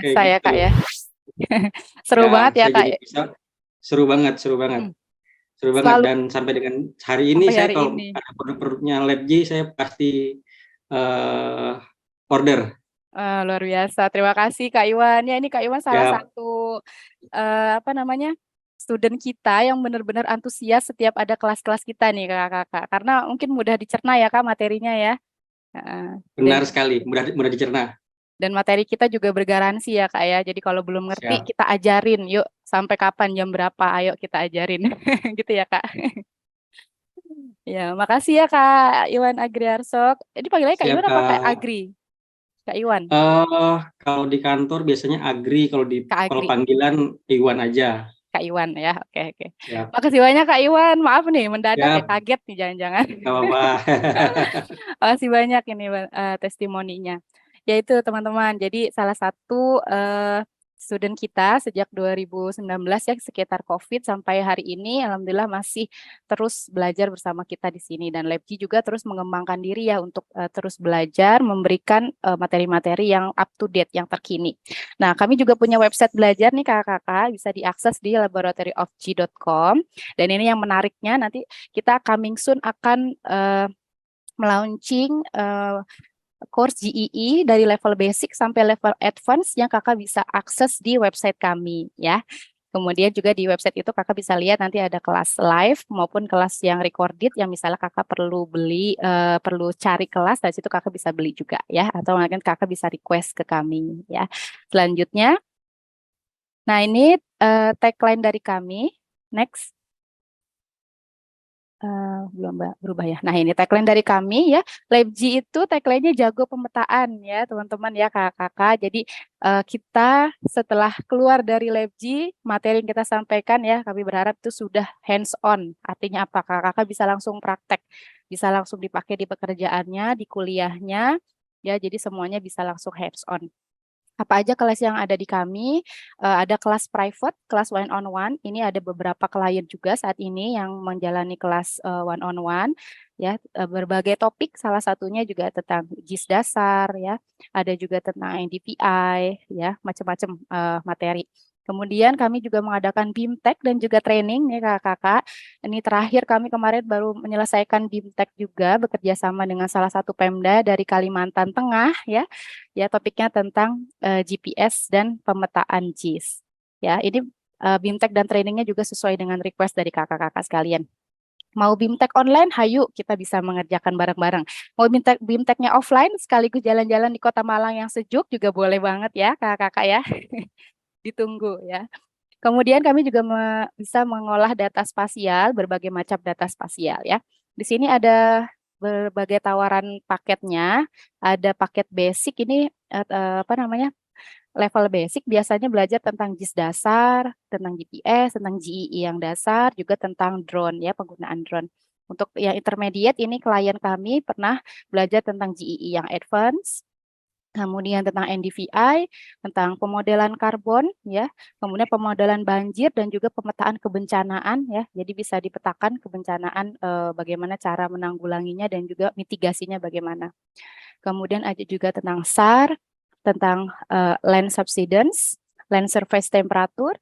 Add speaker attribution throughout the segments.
Speaker 1: biasa
Speaker 2: kayak
Speaker 1: ya
Speaker 2: gitu.
Speaker 1: Kak ya. Seru
Speaker 2: Ya,
Speaker 1: banget ya
Speaker 2: saya
Speaker 1: Kak.
Speaker 2: jadi bisa seru banget, seru banget.
Speaker 1: Hmm.
Speaker 2: Seru banget
Speaker 1: Selalu
Speaker 2: dan sampai dengan hari ini
Speaker 1: sampai
Speaker 2: saya
Speaker 1: hari
Speaker 2: kalau
Speaker 1: ini.
Speaker 2: ada produk-produknya LabG saya pasti eh, order.
Speaker 1: Luar biasa. Terima kasih Kak Iwan. Ya ini Kak Iwan salah
Speaker 2: Ya,
Speaker 1: satu apa namanya student kita yang benar-benar antusias setiap ada kelas-kelas kita nih kakak-kakak. Karena mungkin mudah dicerna ya Kak materinya ya. Heeh. Dan
Speaker 2: benar sekali, mudah mudah dicerna.
Speaker 1: dan materi kita juga bergaransi ya Kak ya. Jadi kalau belum ngerti
Speaker 2: Siap,
Speaker 1: kita ajarin. Yuk sampai kapan jam berapa? Ayo kita ajarin. Gitu ya Kak. Ya, makasih ya Kak Iwan Agriarso. Jadi panggilannya Kak
Speaker 2: siap
Speaker 1: Iwan apa Kak
Speaker 2: Kak.
Speaker 1: Agri? Kak Iwan.
Speaker 2: Kalau di kantor biasanya Agri,
Speaker 1: Kak
Speaker 2: kalau
Speaker 1: Agri.
Speaker 2: panggilan Iwan aja.
Speaker 1: Kak Iwan ya. Oke, oke.
Speaker 2: Siap,
Speaker 1: Makasih banyak Kak Iwan. Maaf nih mendadak ya
Speaker 2: siap,
Speaker 1: kaget nih jangan-jangan.
Speaker 2: nggak apa-apa.
Speaker 1: Makasih banyak ini testimoninya. Yaitu teman-teman. Jadi salah satu student kita sejak 2019 ya sekitar COVID sampai hari ini alhamdulillah masih terus belajar bersama kita di sini dan LabG juga terus mengembangkan diri ya untuk terus belajar memberikan materi-materi yang up to date yang terkini. Nah, kami juga punya website belajar nih kakak-kakak bisa diakses di laboratoryofg.com dan ini yang menariknya nanti kita coming soon akan melaunching course GEE dari level basic sampai level advance yang kakak bisa akses di website kami ya. Kemudian juga di website itu kakak bisa lihat nanti ada kelas live maupun kelas yang recorded yang misalnya kakak perlu beli, perlu cari kelas dari situ kakak bisa beli juga ya. Atau mungkin kakak bisa request ke kami ya. Selanjutnya, nah ini tagline dari kami. Next. Belum berubah ya. Nah ini tagline dari kami ya, LabG itu tagline-nya jago pemetaan ya teman-teman ya kakak-kakak. Jadi kita setelah keluar dari LabG, materi yang kita sampaikan ya kami berharap itu sudah hands on. Artinya apa? Kakak-kakak bisa langsung praktek, bisa langsung dipakai di pekerjaannya, di kuliahnya ya. Jadi semuanya bisa langsung hands on. Apa aja kelas yang ada di kami? Ada kelas private, kelas one on one. Ini ada beberapa klien juga saat ini yang menjalani kelas one on one ya, berbagai topik salah satunya juga tentang GIS dasar ya. Ada juga tentang NDVI ya, macam-macam materi. Kemudian kami juga mengadakan BIMTEK dan juga training nih kakak-kakak. Ini terakhir kami kemarin baru menyelesaikan BIMTEK juga bekerja sama dengan salah satu Pemda dari Kalimantan Tengah ya. Ya, topiknya tentang GPS dan pemetaan GIS. Ya, ini BIMTEK dan trainingnya juga sesuai dengan request dari kakak-kakak sekalian. Mau BIMTEK online, hayu kita bisa mengerjakan bareng-bareng. Mau BIMTEKnya offline, sekaligus jalan-jalan di Kota Malang yang sejuk juga boleh banget ya kakak-kakak ya. Ditunggu ya. Kemudian kami juga bisa mengolah data spasial, berbagai macam data spasial ya. Di sini ada berbagai tawaran paketnya, ada paket basic ini apa namanya? Level basic biasanya belajar tentang GIS dasar, tentang GPS, tentang GEE yang dasar, juga tentang drone ya, penggunaan drone. Untuk yang intermediate ini klien kami pernah belajar tentang GEE yang advance, kemudian tentang NDVI, tentang pemodelan karbon, ya, kemudian pemodelan banjir dan juga pemetaan kebencanaan, ya. Jadi bisa dipetakan kebencanaan bagaimana cara menanggulanginya dan juga mitigasinya bagaimana. Kemudian ada juga tentang SAR, tentang land subsidence, land surface temperature.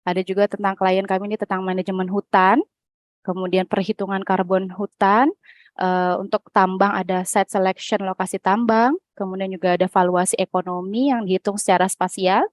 Speaker 1: Ada juga tentang klien kami ini tentang manajemen hutan, kemudian perhitungan karbon hutan. Untuk tambang ada site selection lokasi tambang, kemudian juga ada valuasi ekonomi yang dihitung secara spasial.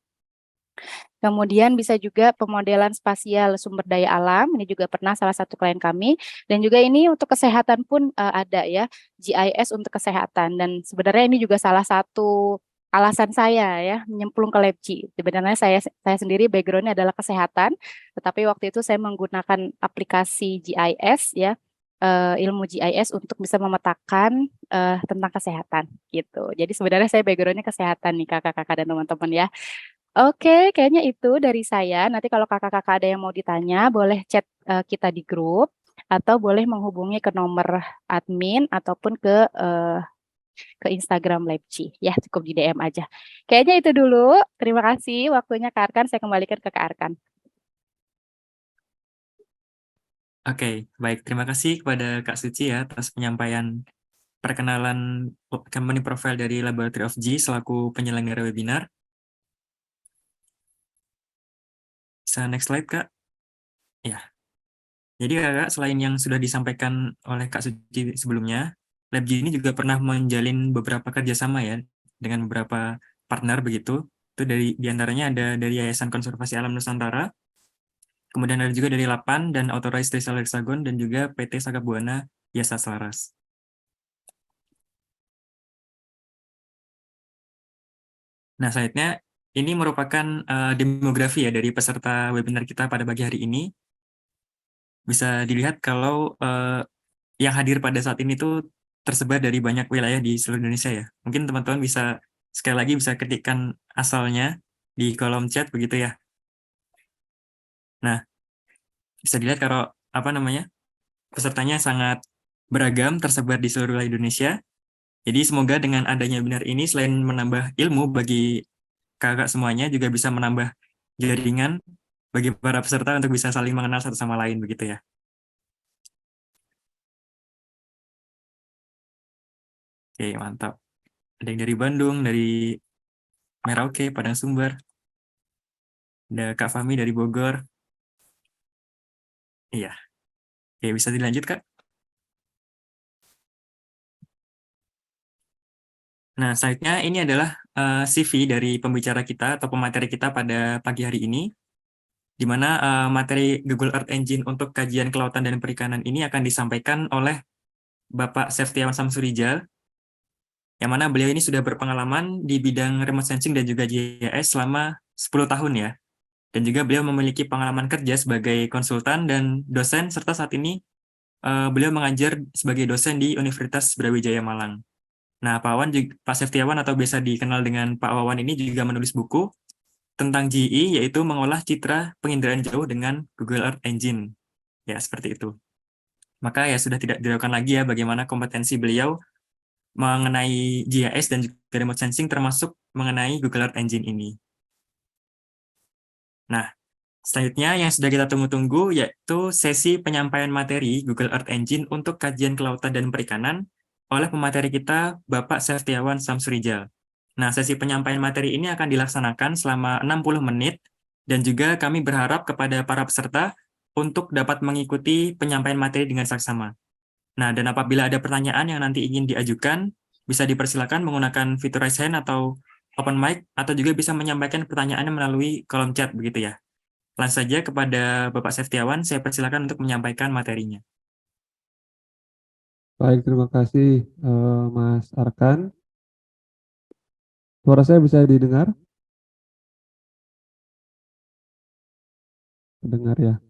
Speaker 1: Kemudian bisa juga pemodelan spasial sumber daya alam, ini juga pernah salah satu klien kami. Dan juga ini untuk kesehatan pun ada ya, GIS untuk kesehatan. Dan sebenarnya ini juga salah satu alasan saya ya menyemplung ke LabG. Sebenarnya saya sendiri backgroundnya adalah kesehatan, tetapi waktu itu saya menggunakan aplikasi GIS ya, ilmu GIS untuk bisa memetakan tentang kesehatan gitu. Jadi sebenarnya saya backgroundnya kesehatan nih kakak-kakak dan teman-teman ya. Oke, kayaknya itu dari saya. Nanti kalau kakak-kakak ada yang mau ditanya, boleh chat kita di grup atau boleh menghubungi ke nomor admin ataupun ke Instagram LabG. Ya, cukup di DM aja. Kayaknya itu dulu. Terima kasih waktunya Kak Arkan. Saya kembalikan ke Kak Arkan.
Speaker 3: Oke, baik. Terima kasih kepada Kak Suci ya atas penyampaian perkenalan company profile dari Laboratory of G selaku penyelenggara webinar. Bisa next slide, Kak. Ya. Jadi Kakak, selain yang sudah disampaikan oleh Kak Suci sebelumnya, LabG ini juga pernah menjalin beberapa kerjasama ya dengan beberapa partner begitu. Itu diantaranya ada dari Yayasan Konservasi Alam Nusantara, kemudian ada juga dari Lapan dan Authorized Reseller Hexagon, dan juga PT Saga Buana Jasa Selaras. Nah, selanjutnya ini merupakan demografi ya dari peserta webinar kita pada pagi hari ini. Bisa dilihat kalau yang hadir pada saat ini tuh tersebar dari banyak wilayah di seluruh Indonesia ya. Mungkin teman-teman bisa sekali lagi bisa ketikkan asalnya di kolom chat begitu ya. Nah, bisa dilihat kalau pesertanya sangat beragam tersebar di seluruh wilayah Indonesia. Jadi semoga dengan adanya webinar ini selain menambah ilmu bagi kakak semuanya juga bisa menambah jaringan bagi para peserta untuk bisa saling mengenal satu sama lain begitu ya. Oke, mantap. Ada yang dari Bandung, dari Merauke, Padang Sumber. Ada Kak Fahmi dari Bogor. Iya. Oke, bisa dilanjut, Kak? Nah, selanjutnya ini adalah CV dari pembicara kita atau pemateri kita pada pagi hari ini, di mana materi Google Earth Engine untuk kajian kelautan dan perikanan ini akan disampaikan oleh Bapak Seftiawan Samsurijal, yang mana beliau ini sudah berpengalaman di bidang remote sensing dan juga GIS selama 10 tahun ya. Dan juga beliau memiliki pengalaman kerja sebagai konsultan dan dosen, serta saat ini beliau mengajar sebagai dosen di Universitas Brawijaya Malang. Nah, Pak Seftiawan atau biasa dikenal dengan Pak Wawan ini juga menulis buku tentang GE, yaitu mengolah citra penginderaan jauh dengan Google Earth Engine. Ya, seperti itu. Maka ya sudah tidak diragukan lagi ya bagaimana kompetensi beliau mengenai GIS dan juga remote sensing termasuk mengenai Google Earth Engine ini. Nah, selanjutnya yang sudah kita tunggu-tunggu yaitu sesi penyampaian materi Google Earth Engine untuk kajian kelautan dan perikanan oleh pemateri kita Bapak Seftiawan Samsurijal. Nah, sesi penyampaian materi ini akan dilaksanakan selama 60 menit dan juga kami berharap kepada para peserta untuk dapat mengikuti penyampaian materi dengan saksama. Nah, dan apabila ada pertanyaan yang nanti ingin diajukan, bisa dipersilakan menggunakan fitur raise hand atau open mic, atau juga bisa menyampaikan pertanyaannya melalui kolom chat begitu ya. Langsung saja kepada Bapak Seftiawan, saya persilakan untuk menyampaikan materinya.
Speaker 4: Baik, terima kasih Mas Arkan. Suara saya bisa didengar? Dengar ya.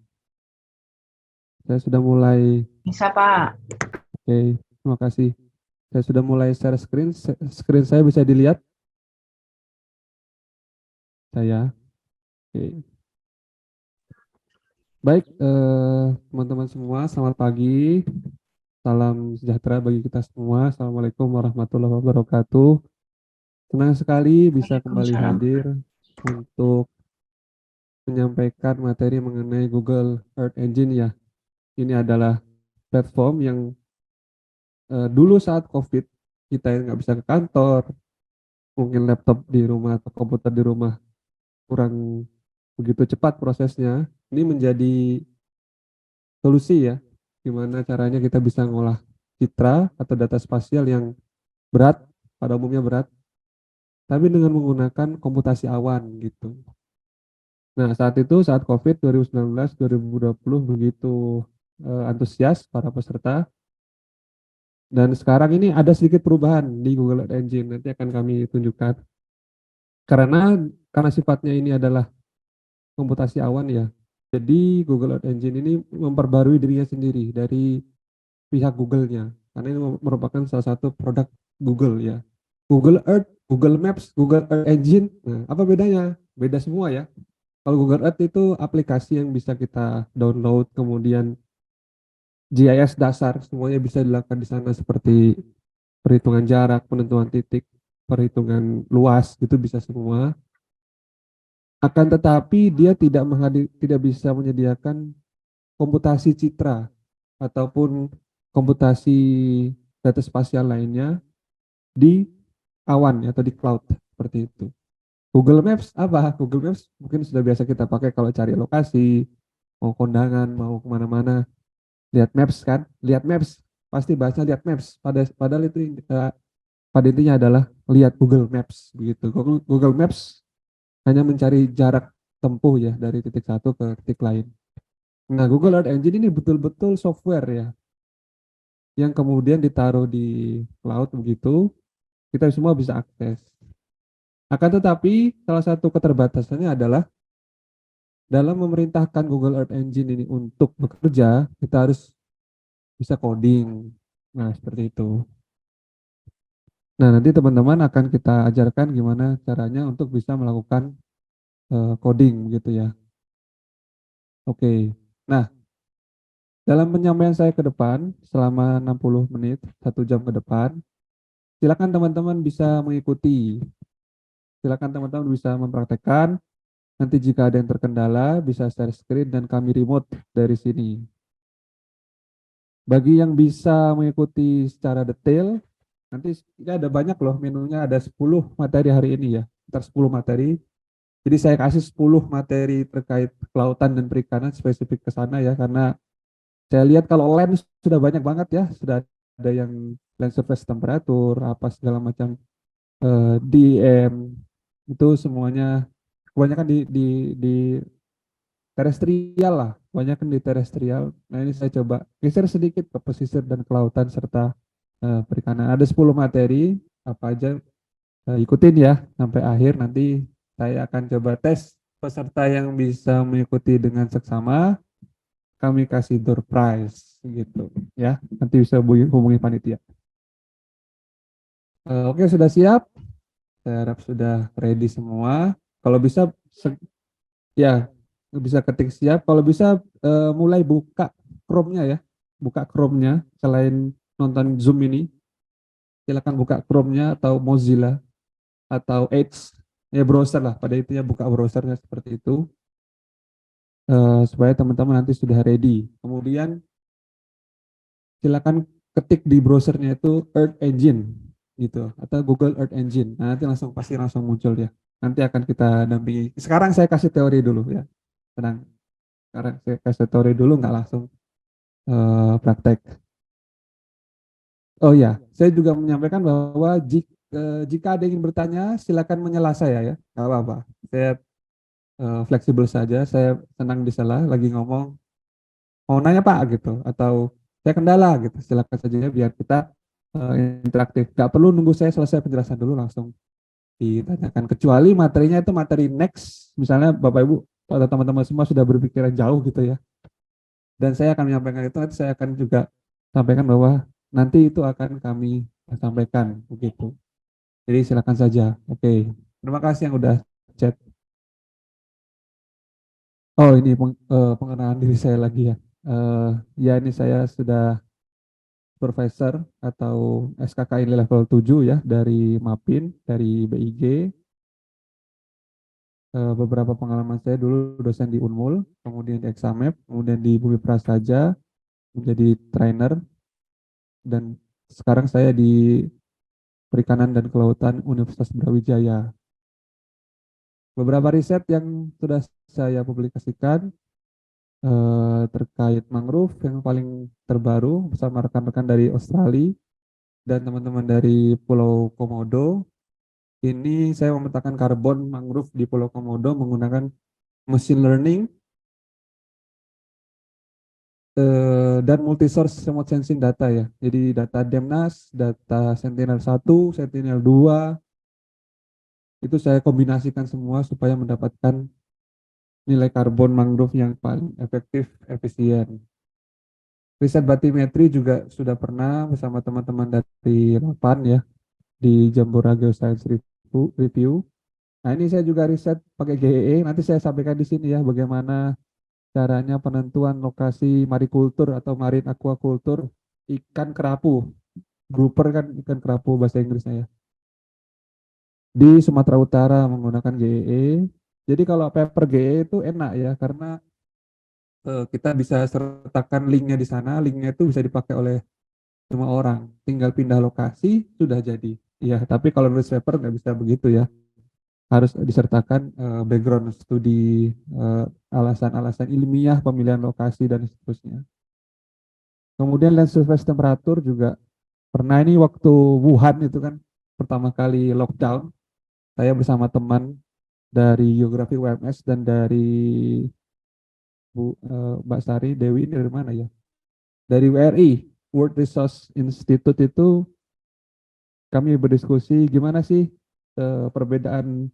Speaker 4: Saya sudah mulai.
Speaker 5: Bisa, Pak.
Speaker 4: Oke, terima kasih. Saya sudah mulai share screen. Screen saya bisa dilihat? Saya. Oke. Baik, teman-teman semua, selamat pagi. Salam sejahtera bagi kita semua. Assalamualaikum warahmatullahi wabarakatuh. Senang sekali bisa kembali
Speaker 5: Waalaikumsalam.
Speaker 4: hadir untuk menyampaikan materi mengenai Google Earth Engine ya. Ini adalah platform yang dulu saat COVID kita yang nggak bisa ke kantor, mungkin laptop di rumah atau komputer di rumah kurang begitu cepat prosesnya. Ini menjadi solusi ya, gimana caranya kita bisa ngolah citra atau data spasial yang berat, pada umumnya berat, tapi dengan menggunakan komputasi awan gitu. Nah, saat itu, saat COVID 2019-2020 begitu antusias para peserta. Dan sekarang ini ada sedikit perubahan di Google Earth Engine, nanti akan kami tunjukkan. Karena sifatnya ini adalah komputasi awan ya, jadi Google Earth Engine ini memperbarui dirinya sendiri dari pihak Google-nya, karena ini merupakan salah satu produk Google ya. Google Earth, Google Maps, Google Earth Engine, nah apa bedanya? Beda semua ya. Kalau Google Earth itu aplikasi yang bisa kita download, kemudian GIS dasar semuanya bisa dilakukan di sana seperti perhitungan jarak, penentuan titik, perhitungan luas, itu bisa semua. Akan tetapi dia tidak bisa menyediakan komputasi citra ataupun komputasi data spasial lainnya di awan atau di cloud seperti itu. Google Maps apa? Google Maps mungkin sudah biasa kita pakai kalau cari lokasi, mau kondangan, mau kemana-mana. Lihat Maps kan? Lihat Maps. Pasti bahasnya lihat Maps. Padahal itu pada intinya adalah lihat Google Maps begitu. Google Maps hanya mencari jarak tempuh ya dari titik satu ke titik lain. Nah, Google Earth Engine ini betul-betul software ya, yang kemudian ditaruh di cloud begitu, kita semua bisa akses. Akan tetapi, salah satu keterbatasannya adalah dalam memerintahkan Google Earth Engine ini untuk bekerja, kita harus bisa coding. Nah, seperti itu. Nah, nanti teman-teman akan kita ajarkan gimana caranya untuk bisa melakukan coding gitu ya. Oke. Nah, dalam penyampaian saya ke depan selama 60 menit, 1 jam ke depan, silakan teman-teman bisa mengikuti. Silakan teman-teman bisa mempraktekkan. Nanti jika ada yang terkendala, bisa share screen dan kami remote dari sini. Bagi yang bisa mengikuti secara detail, nanti ini ada banyak loh menunya, ada 10 materi hari ini ya. Sekitar 10 materi. Jadi saya kasih 10 materi terkait kelautan dan perikanan spesifik ke sana ya, karena saya lihat kalau land sudah banyak banget ya, sudah ada yang land surface temperatur, apa segala macam DM, itu semuanya kebanyakan di terestrial lah, kebanyakan di terestrial. Nah ini saya coba geser sedikit ke pesisir dan kelautan serta perikanan. Ada 10 materi, apa aja ikutin ya sampai akhir. Nanti saya akan coba tes peserta yang bisa mengikuti dengan seksama, kami kasih door prize gitu ya. Nanti bisa hubungi panitia. Oke, sudah siap? Saya harap sudah ready semua. Kalau bisa ya bisa ketik siap. Kalau bisa mulai buka Chrome-nya ya. Buka Chrome-nya selain nonton Zoom ini. Silakan buka Chrome-nya atau Mozilla atau Edge ya, browser lah. Pada intinya buka browsernya seperti itu. Supaya teman-teman nanti sudah ready. Kemudian silakan ketik di browsernya itu Earth Engine gitu atau Google Earth Engine. Nah, nanti pasti langsung muncul ya. Nanti akan kita dampingi. Sekarang saya kasih teori dulu ya. Tenang. Sekarang saya kasih teori dulu, nggak langsung praktek. Oh ya, saya juga menyampaikan bahwa jika ada yang ingin bertanya, silakan menyela saya ya. Nggak apa-apa. Saya fleksibel saja. Saya senang disela lagi ngomong. Mau nanya Pak gitu atau saya kendala gitu. Silakan saja ya, biar kita interaktif. Nggak perlu nunggu saya selesai penjelasan dulu langsung ditanyakan. Kecuali materinya itu materi next. Misalnya Bapak Ibu atau teman-teman semua sudah berpikiran jauh gitu ya. Dan saya akan menyampaikan itu, nanti saya akan juga sampaikan bahwa nanti itu akan kami sampaikan begitu. Jadi silakan saja. Oke. Terima kasih yang udah chat. Oh ini pengenalan diri saya lagi ya. Ya ini saya sudah supervisor atau SKKI level 7 ya dari MAPIN, dari BIG. Beberapa pengalaman saya dulu dosen di Unmul, kemudian di Examep, kemudian di Bumi Prasaja menjadi trainer, dan sekarang saya di Perikanan dan Kelautan Universitas Brawijaya. Beberapa riset yang sudah saya publikasikan terkait mangrove yang paling terbaru bersama rekan-rekan dari Australia dan teman-teman dari Pulau Komodo. Ini saya memetakan karbon mangrove di Pulau Komodo menggunakan machine learning dan multi-source remote sensing data ya. Jadi data DEMNAS, data Sentinel-1, Sentinel-2, itu saya kombinasikan semua supaya mendapatkan nilai karbon mangrove yang paling efektif, efisien. Riset batimetri juga sudah pernah bersama teman-teman dari LAPAN ya, di Jambora Geoscience Review. Nah ini saya juga riset pakai GEE, nanti saya sampaikan di sini ya bagaimana caranya penentuan lokasi marikultur atau marine aquaculture ikan kerapu, grouper kan ikan kerapu bahasa Inggrisnya ya, di Sumatera Utara menggunakan GEE. Jadi kalau paper GEE itu enak ya karena kita bisa sertakan linknya di sana, linknya itu bisa dipakai oleh semua orang, tinggal pindah lokasi sudah jadi. Ya, tapi kalau nulis paper nggak bisa begitu ya, harus disertakan background studi, alasan-alasan ilmiah, pemilihan lokasi dan seterusnya. Kemudian land surface temperature juga pernah, ini waktu Wuhan itu kan pertama kali lockdown, saya bersama teman dari Geografi UMS dan dari Mbak Sari Dewi, ini dari mana ya? Dari WRI, World Resource Institute itu kami berdiskusi gimana sih perbedaan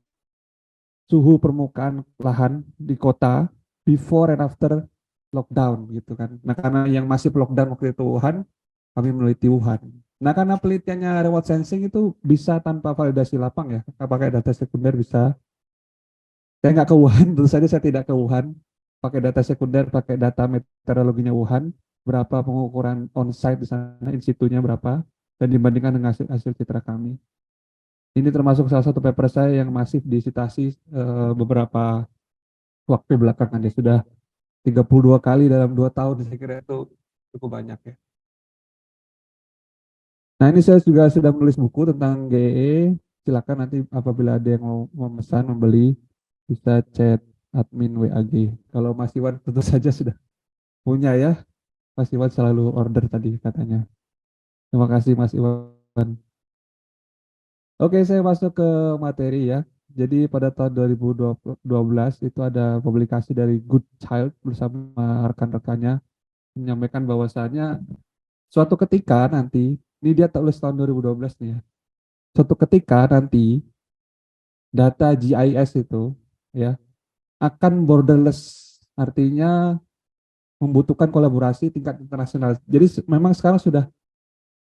Speaker 4: suhu permukaan lahan di kota before and after lockdown gitu kan. Nah karena yang masih lockdown waktu itu Wuhan, kami meneliti Wuhan. Nah karena penelitiannya remote sensing itu bisa tanpa validasi lapang ya, pakai data sekunder bisa. Saya nggak ke Wuhan, tentu saja saya tidak ke Wuhan. Pakai data sekunder, pakai data meteorologinya Wuhan, berapa pengukuran on-site di sana, in situ-nya berapa, dan dibandingkan dengan hasil citra kami. Ini termasuk salah satu paper saya yang masif disitasi beberapa waktu belakangan. Dia sudah 32 kali dalam 2 tahun, saya kira itu cukup banyak ya. Nah ini saya juga sudah menulis buku tentang GE, silakan nanti apabila ada yang mau memesan, membeli, bisa chat admin WAG. Kalau Mas Iwan tentu saja sudah punya ya, Mas Iwan selalu order tadi katanya. Terima kasih Mas Iwan. Oke, saya masuk ke materi ya. Jadi pada tahun 2012 itu ada publikasi dari Good Child bersama rekan-rekannya menyampaikan bahwasannya suatu ketika nanti, ini dia tulis tahun 2012 nih ya. Suatu ketika nanti data GIS itu ya akan borderless, artinya membutuhkan kolaborasi tingkat internasional. Jadi memang sekarang sudah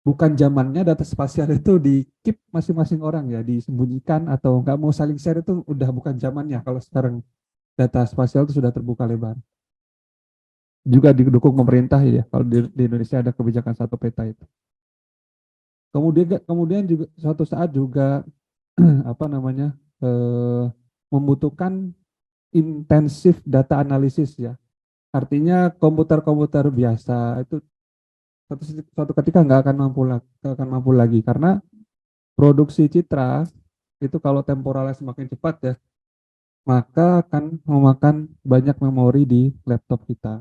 Speaker 4: bukan zamannya data spasial itu di keep masing-masing orang ya, disembunyikan atau nggak mau saling share, itu udah bukan zamannya. Kalau sekarang data spasial itu sudah terbuka lebar. Juga didukung pemerintah ya, kalau di Indonesia ada kebijakan satu peta itu. Kemudian juga suatu saat juga apa namanya membutuhkan intensif data analisis ya. Artinya komputer-komputer biasa itu suatu ketika nggak akan mampu lagi karena produksi citra itu kalau temporalnya semakin cepat ya, maka akan memakan banyak memori di laptop kita.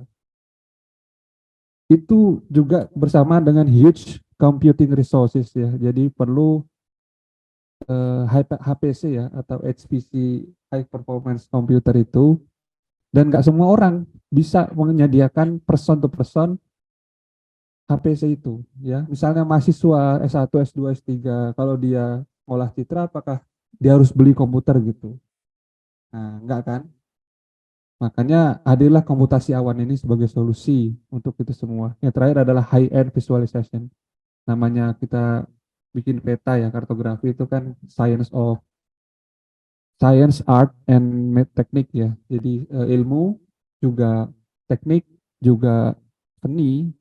Speaker 4: Itu juga bersama dengan huge computing resources ya. Jadi perlu HPC ya atau HPC, high performance computer itu, dan nggak semua orang bisa menyediakan person to person HPC itu ya. Misalnya mahasiswa S1, S2, S3, kalau dia ngolah citra apakah dia harus beli komputer gitu? Nah, enggak kan? Makanya hadirlah komputasi awan ini sebagai solusi untuk itu semua. Yang terakhir adalah high end visualization. Namanya kita bikin peta ya, kartografi itu kan science, art, and technique ya. Jadi ilmu juga teknik juga seni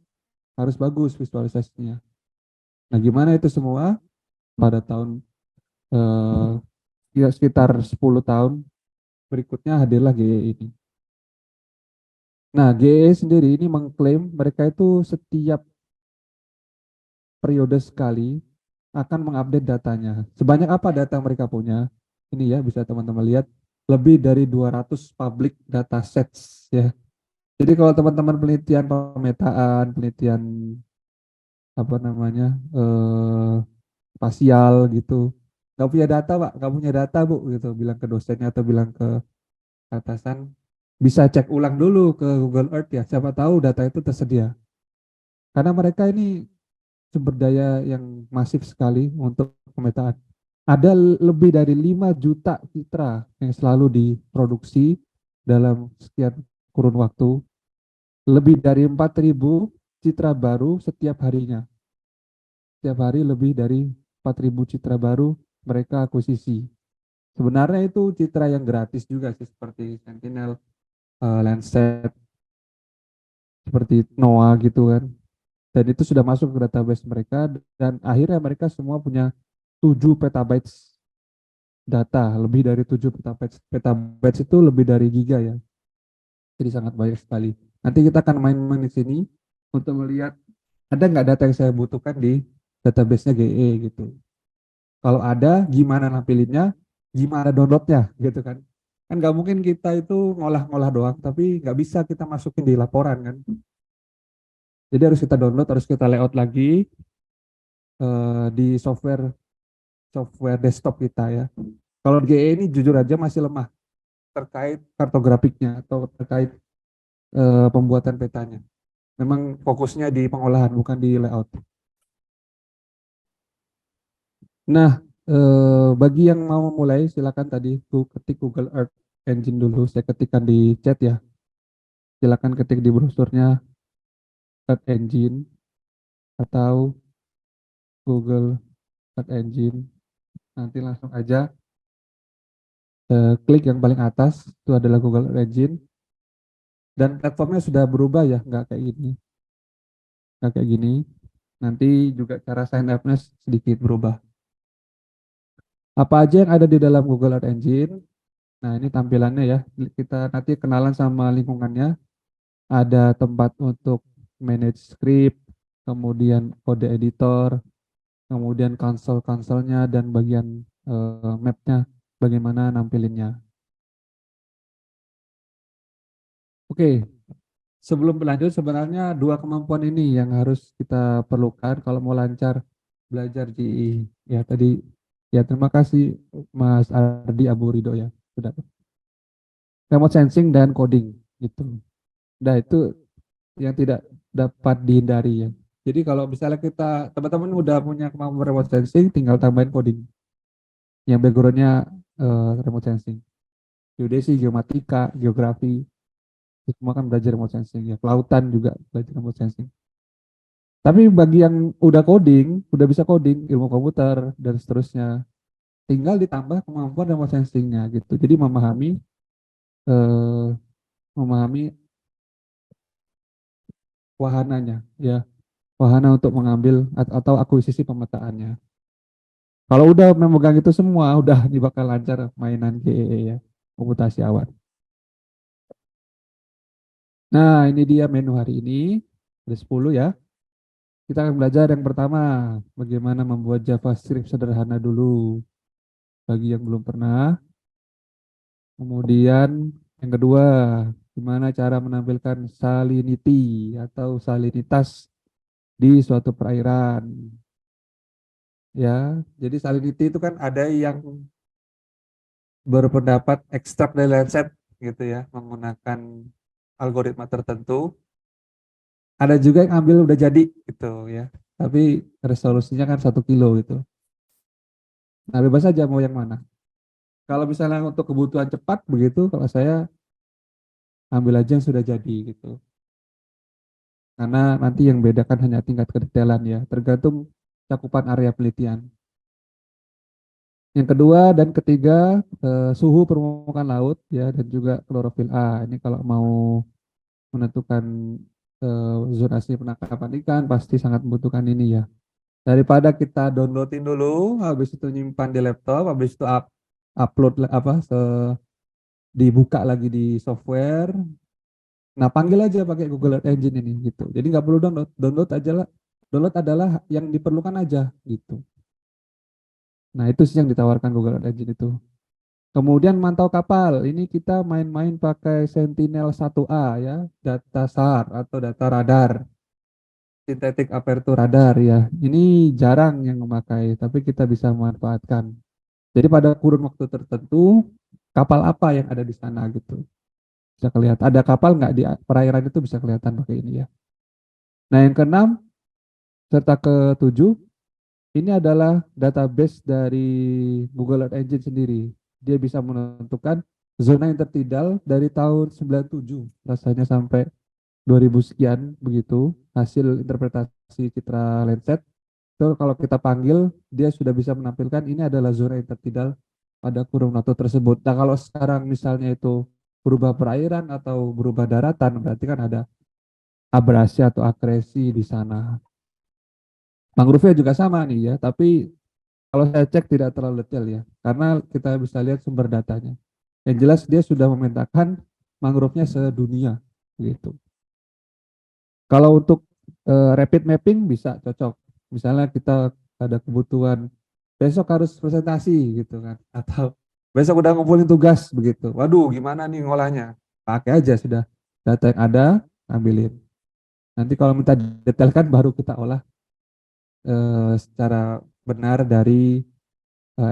Speaker 4: harus bagus visualisasinya. Nah, gimana itu semua pada tahun sekitar 10 tahun berikutnya hadirlah GE ini. Nah, GE sendiri ini mengklaim mereka itu setiap periode sekali akan mengupdate datanya. Sebanyak apa data mereka punya? Ini ya bisa teman-teman lihat, lebih dari 200 public data sets ya. Jadi kalau teman-teman penelitian pemetaan, penelitian apa namanya spasial gitu, nggak punya data Pak, nggak punya data Bu gitu, bilang ke dosennya atau bilang ke atasan, bisa cek ulang dulu ke Google Earth ya, siapa tahu data itu tersedia. Karena mereka ini sumber daya yang masif sekali untuk pemetaan. Ada lebih dari 5 juta citra yang selalu diproduksi dalam sekian kurun waktu. Lebih dari 4.000 citra baru setiap harinya. Setiap hari lebih dari 4.000 citra baru mereka akuisisi. Sebenarnya itu citra yang gratis juga sih, seperti Sentinel, Landsat, seperti NOAA gitu kan. Dan itu sudah masuk ke database mereka, dan akhirnya mereka semua punya 7 petabytes data, lebih dari 7 petabytes. Petabytes itu lebih dari giga ya. Jadi sangat banyak sekali. Nanti kita akan main-main di sini untuk melihat ada nggak data yang saya butuhkan di database-nya GE gitu. Kalau ada, gimana nampilinnya? gimana downloadnya gitu kan. Kan nggak mungkin kita itu ngolah-ngolah doang, tapi nggak bisa kita masukin di laporan kan. Jadi harus kita download, harus kita layout lagi di software software desktop kita ya. Kalau GE ini jujur aja masih lemah terkait kartografiknya atau terkait pembuatan petanya. Memang fokusnya di pengolahan bukan di layout. Nah, bagi yang mau memulai silakan tadi ketik Google Earth Engine dulu. Saya ketikkan di chat ya. Silakan ketik di browsernya Earth Engine atau Google Earth Engine. Nanti langsung aja klik yang paling atas itu adalah Google Earth Engine dan platformnya sudah berubah ya, nggak kayak gini, nggak kayak gini. Nanti juga cara sign up-nya sedikit berubah. Apa aja yang ada di dalam Google Earth Engine? Nah, ini tampilannya ya. Kita nanti kenalan sama lingkungannya. Ada tempat untuk manage script, kemudian kode editor, kemudian console-nya dan bagian map-nya, bagaimana nampilinnya. Oke, sebelum berlanjut sebenarnya dua kemampuan ini yang harus kita perlukan kalau mau lancar belajar di ya tadi ya terima kasih Mas Ardi Abu Rido ya sudah remote sensing dan coding gitu. Nah itu yang tidak dapat dihindari ya. Jadi kalau misalnya kita teman-teman udah punya kemampuan remote sensing, tinggal tambahin coding yang backgroundnya remote sensing. Geodesi, geomatika, geografi, itu semua kan belajar remote sensing ya. Kelautan juga belajar remote sensing. Tapi bagi yang udah coding, udah bisa coding, ilmu komputer dan seterusnya, tinggal ditambah kemampuan remote sensingnya gitu. Jadi eh, memahami wahananya ya, wahana untuk mengambil atau akuisisi pemetaannya. Kalau udah memegang itu semua, udah ini bakal lancar mainan GEE ya, komputasi awan. Nah, ini dia menu hari ini. Ada 10 ya. Kita akan belajar yang pertama, bagaimana membuat JavaScript sederhana dulu bagi yang belum pernah. Kemudian yang kedua, gimana cara menampilkan salinity atau salinitas di suatu perairan. Ya, jadi salinity itu kan ada yang berpendapat ekstrak dari Lancet gitu ya, menggunakan algoritma tertentu. Ada juga yang ambil udah jadi gitu ya, tapi resolusinya kan 1 kilo gitu. Nah bebas saja mau yang mana. Kalau misalnya untuk kebutuhan cepat begitu, kalau saya ambil aja yang sudah jadi gitu. Karena nanti yang bedakan hanya tingkat kedetailan ya, tergantung cakupan area penelitian. Yang kedua dan ketiga suhu permukaan laut ya dan juga klorofil A. Ini kalau mau menentukan zonasi penangkapan ikan pasti sangat membutuhkan ini ya. Daripada kita downloadin dulu, habis itu nyimpan di laptop, habis itu upload dibuka lagi di software. Nah panggil aja pakai Google Earth Engine ini gitu. Jadi nggak perlu download, download aja lah. Download adalah yang diperlukan aja gitu. Nah itu sih yang ditawarkan Google Earth Engine itu. Kemudian mantau kapal, ini kita main-main pakai Sentinel 1A ya, data SAR atau data radar, synthetic aperture radar ya. Ini jarang yang memakai, tapi kita bisa memanfaatkan. Jadi pada kurun waktu tertentu, kapal apa yang ada di sana gitu. Bisa kelihatan, ada kapal nggak di perairan itu bisa kelihatan pakai ini ya. Nah yang keenam, serta ketujuh, ini adalah database dari Google Earth Engine sendiri. Dia bisa menentukan zona intertidal dari tahun 97 rasanya sampai 2000 sekian begitu hasil interpretasi citra Landsat. So, kalau kita panggil dia sudah bisa menampilkan ini adalah zona intertidal pada kurun waktu tersebut. Nah kalau sekarang misalnya itu berubah perairan atau berubah daratan berarti kan ada abrasi atau akresi di sana. Mangrove juga sama nih ya, tapi kalau saya cek tidak terlalu detail ya, karena kita bisa lihat sumber datanya. Yang jelas dia sudah memetakan mangrove-nya sedunia, gitu. Kalau untuk rapid mapping bisa cocok. Misalnya kita ada kebutuhan besok harus presentasi gitu kan, atau Besok udah ngumpulin tugas begitu. Waduh, gimana nih ngolahnya? Pakai aja sudah data yang ada, ambilin. Nanti kalau minta detailkan baru kita olah secara benar dari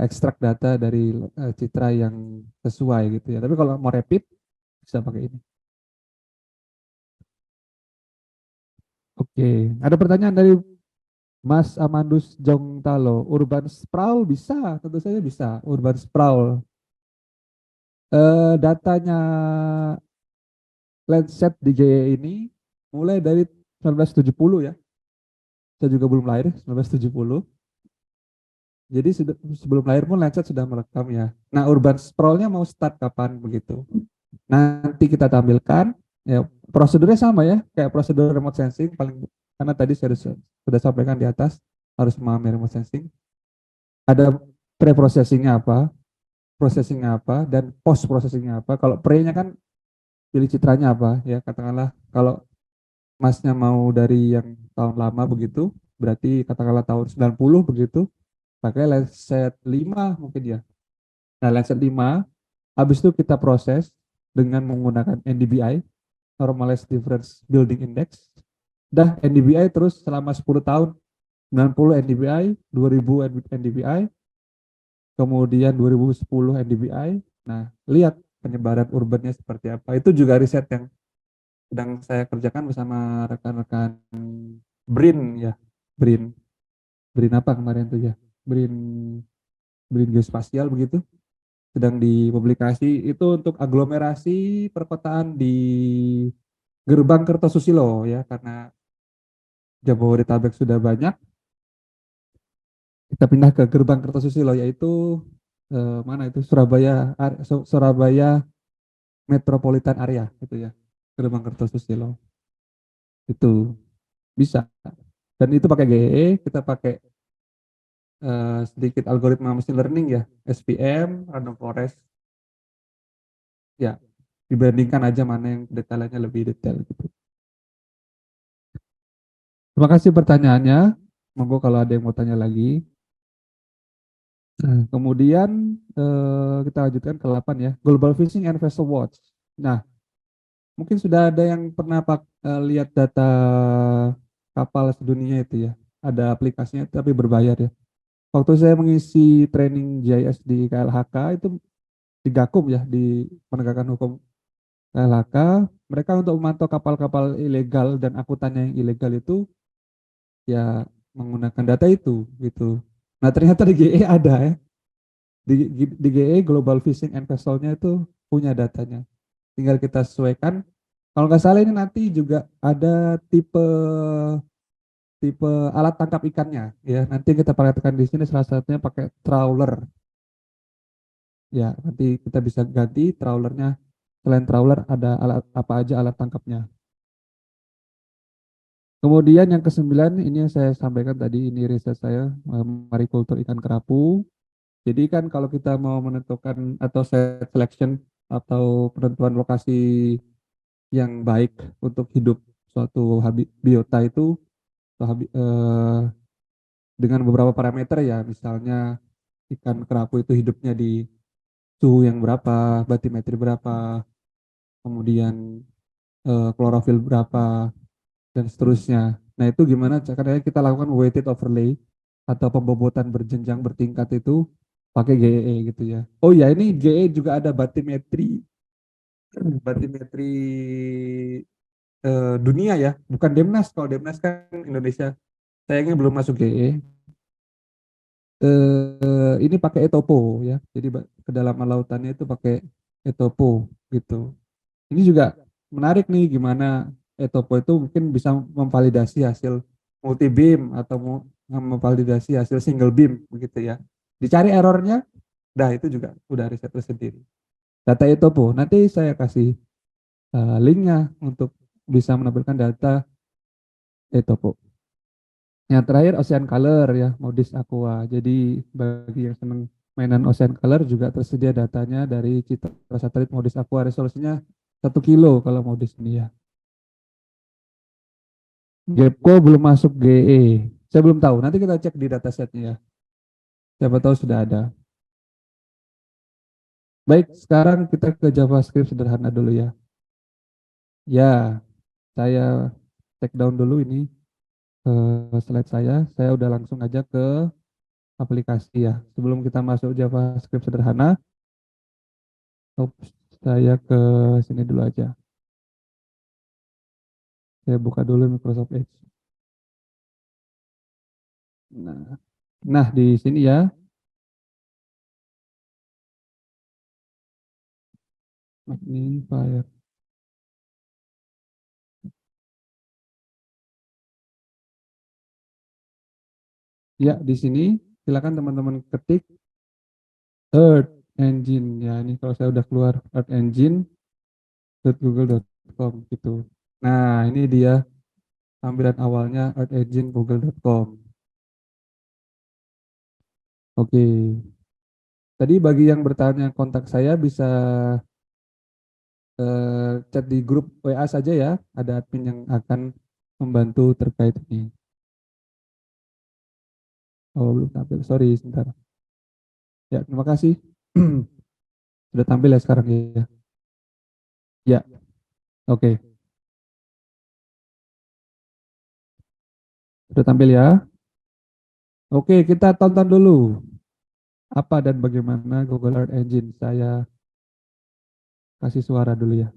Speaker 4: ekstrak data dari citra yang sesuai gitu ya. Tapi kalau mau rapid bisa pakai ini. Oke, ada pertanyaan dari Mas Amandus Jongtalo. Urban sprawl bisa, tentu saja bisa. Urban sprawl. Datanya Landsat di GE ini mulai dari 1970 ya. Saya juga belum lahir 1970. Jadi sebelum lahir pun Landsat sudah merekam ya. Nah, urban sprawl-nya mau start kapan begitu? Nanti kita tampilkan ya, prosedurnya sama ya, kayak prosedur remote sensing paling, karena tadi saya sudah sampaikan di atas harus memahami remote sensing. Ada pre-processingnya apa, processingnya apa, dan post processingnya apa. Kalau pre-nya kan pilih citranya apa ya, katakanlah kalau masnya mau dari yang tahun lama begitu, berarti katakanlah tahun 90 begitu, pakai Landsat 5 mungkin ya. Nah, Landsat 5 habis itu kita proses dengan menggunakan NDBI, Normalized Difference Building Index. Dah NDBI terus selama 10 tahun, 90 NDBI, 2000 NDBI, kemudian 2010 NDBI. Nah, lihat penyebaran urbannya seperti apa. Itu juga riset yang sedang saya kerjakan bersama rekan-rekan BRIN ya. BRIN. BRIN apa kemarin tuh ya? BRIN BRIN Geospasial begitu. Sedang dipublikasi itu untuk aglomerasi perkotaan di Gerbang Kertosusilo ya, karena Jabodetabek sudah banyak. Kita pindah ke Gerbang Kertosusilo yaitu mana itu Surabaya Metropolitan Area gitu ya. Gerbang Kertosusilo. Itu bisa. Dan itu pakai GE, kita pakai sedikit algoritma machine learning ya, SPM, random forest. Ya, dibandingkan aja mana yang detailnya lebih detail gitu. Terima kasih pertanyaannya. Monggo kalau ada yang mau tanya lagi. Nah, kemudian kita lanjutkan ke 8 ya, Global Fishing and Vessel Watch. Nah, mungkin sudah ada yang pernah lihat data kapal sedunia itu ya. Ada aplikasinya tapi berbayar ya. Waktu saya mengisi training GIS di KLHK itu di Gakum ya, di penegakan hukum KLHK, mereka untuk memantau kapal-kapal ilegal dan akuntannya yang ilegal itu ya menggunakan data itu gitu. Nah, ternyata di GE ada ya. Di GE Global Fishing and Vessel-nya itu punya datanya. Tinggal kita sesuaikan. Kalau nggak salah ini nanti juga ada tipe tipe alat tangkap ikannya ya. Nanti kita perhatikan di sini salah satunya pakai trawler. Ya, nanti kita bisa ganti trawlernya. Selain trawler ada alat apa aja alat tangkapnya. Kemudian yang kesembilan ini yang saya sampaikan tadi, ini riset saya, marikultur ikan kerapu. Jadi kan kalau kita mau menentukan atau set selection atau penentuan lokasi yang baik untuk hidup suatu biota itu dengan beberapa parameter ya, misalnya ikan kerapu itu hidupnya di suhu yang berapa, batimetri berapa, kemudian klorofil berapa, dan seterusnya. Nah, itu gimana caranya kita lakukan weighted overlay atau pembobotan berjenjang bertingkat itu pakai GEE gitu ya. Oh ya, ini GEE juga ada batimetri batimetri dunia ya, bukan Demnas. Kalau Demnas kan Indonesia. Sayangnya belum masuk GEE. Ini pakai etopo ya. Jadi kedalaman lautannya itu pakai etopo gitu. Ini juga menarik nih gimana etopo itu mungkin bisa memvalidasi hasil multi beam atau memvalidasi hasil single beam begitu ya. Dicari errornya, dah itu juga udah riset tersendiri. Data etopo nanti saya kasih linknya untuk bisa menampilkan data etopo. Yang terakhir Ocean Color ya, Modis Aqua. Jadi bagi yang senang mainan Ocean Color juga tersedia datanya dari citra satelit Modis Aqua, resolusinya 1 kilo kalau Modis ini ya. Gapco belum masuk GE. Saya belum tahu. Nanti kita cek di datasetnya ya. Siapa tahu sudah ada. Baik, sekarang kita ke JavaScript sederhana dulu ya. Ya, saya take down dulu ini slide saya. Saya udah langsung aja ke aplikasi ya. Sebelum kita masuk JavaScript sederhana, saya ke sini dulu aja. Saya buka dulu Microsoft Edge. Nah, di sini ya. Magnifier. Ya, di sini silakan teman-teman ketik Earth Engine ya. Ini kalau saya udah keluar Earth Engine .google.com gitu. Nah, ini dia tampilan awalnya Earth Engine google.com. Oke. Tadi bagi yang bertanya kontak saya bisa chat di grup WA saja ya. Ada admin yang akan membantu terkait ini. Oh, belum tampil. Sorry, sebentar. Ya, terima kasih. Sudah tampil ya sekarang ya. Ya, oke. Sudah tampil ya. Oke, kita tonton dulu apa dan bagaimana Google Earth Engine. Saya kasih suara dulu ya.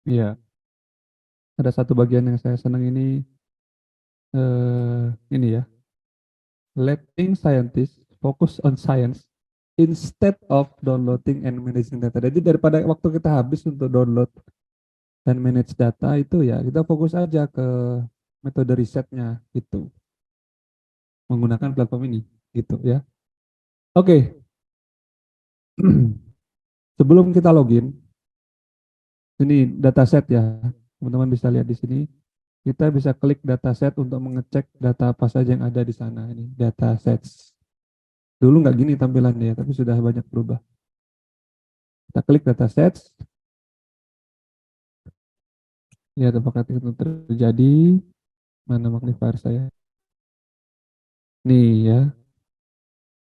Speaker 4: Iya, ada satu bagian yang saya senang ini ya. Letting scientists focus on science instead of downloading and managing data. Jadi daripada waktu kita habis untuk download dan manage data itu ya kita fokus aja ke metode risetnya gitu. Menggunakan platform ini gitu ya. Oke. Sebelum kita login, ini dataset ya. Teman-teman bisa lihat di sini. Kita bisa klik dataset untuk mengecek data apa saja yang ada di sana. Ini datasets. Dulu nggak gini tampilannya ya, tapi sudah banyak berubah. Kita klik datasets. Lihat apakah itu terjadi. Mana magnifier saya? Nih ya.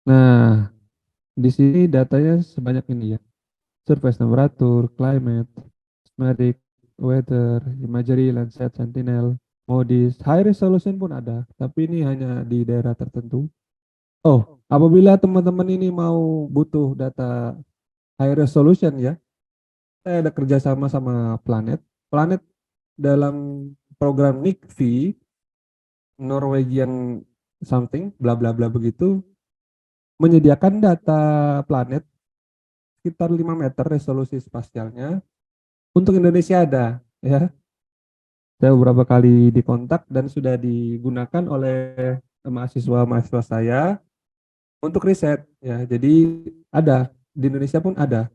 Speaker 4: Nah, di sini datanya sebanyak ini ya. Surface temperature, climate, atmospheric, weather, imagery, Landsat, Sentinel, Modis, high resolution pun ada, tapi ini hanya di daerah tertentu. Oh, apabila teman-teman ini mau butuh data high resolution ya, saya ada kerjasama sama Planet. Planet dalam program MIKV Norwegian something bla bla bla begitu menyediakan data planet sekitar 5 meter resolusi spasialnya untuk Indonesia ada ya. Saya beberapa kali dikontak dan sudah digunakan oleh mahasiswa-mahasiswa saya untuk riset ya. Jadi ada di Indonesia pun ada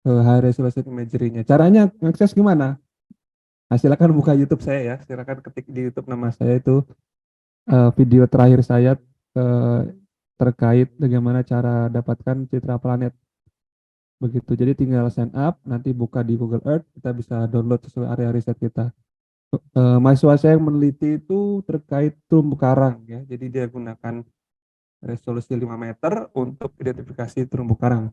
Speaker 4: high resolution imagery-nya. Caranya ngakses gimana? Nah, silakan buka YouTube saya ya. Silakan ketik di YouTube nama saya itu video terakhir saya eh, terkait bagaimana cara dapatkan citra planet begitu. Jadi tinggal sign up, nanti buka di Google Earth, kita bisa download sesuai area riset kita. Mahasiswa saya yang meneliti itu terkait terumbu karang ya. Jadi dia gunakan resolusi 5 meter untuk identifikasi terumbu karang.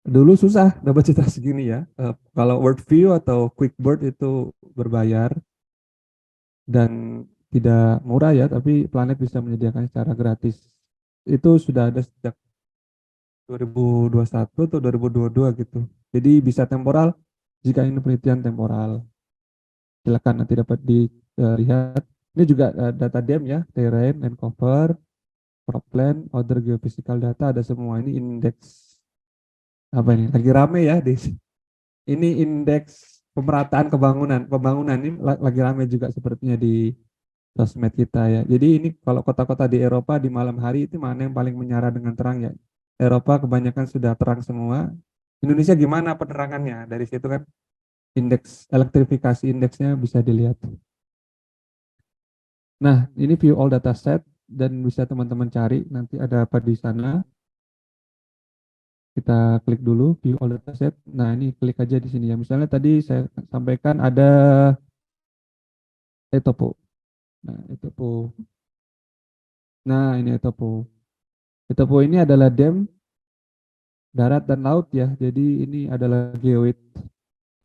Speaker 4: Dulu susah dapat citra segini ya. Kalau WorldView atau QuickBird itu berbayar dan tidak murah ya, tapi Planet bisa menyediakan secara gratis. Itu sudah ada sejak 2021 atau 2022 gitu. Jadi bisa temporal jika ini penelitian temporal. Silakan nanti dapat dilihat. Ini juga data DEM ya, terrain, land cover, cropland, order geophysical data, ada semua. Ini indeks apa ini? Lagi rame ya, ini indeks pemerataan pembangunan ini lagi rame juga sepertinya di sosmed kita ya. Jadi ini kalau kota-kota di Eropa di malam hari itu mana yang paling menyala dengan terang ya? Eropa kebanyakan sudah terang semua. Indonesia gimana penerangannya? Dari situ kan indeks elektrifikasi indeksnya bisa dilihat. Nah, ini view all data set dan bisa teman-teman cari nanti ada apa di sana. Kita klik dulu view all data set. Nah, ini klik aja di sini ya. Misalnya tadi saya sampaikan ada topo. Nah, topo. Nah, ini topo. Topo ini adalah DEM darat dan laut ya. Jadi ini adalah geoid.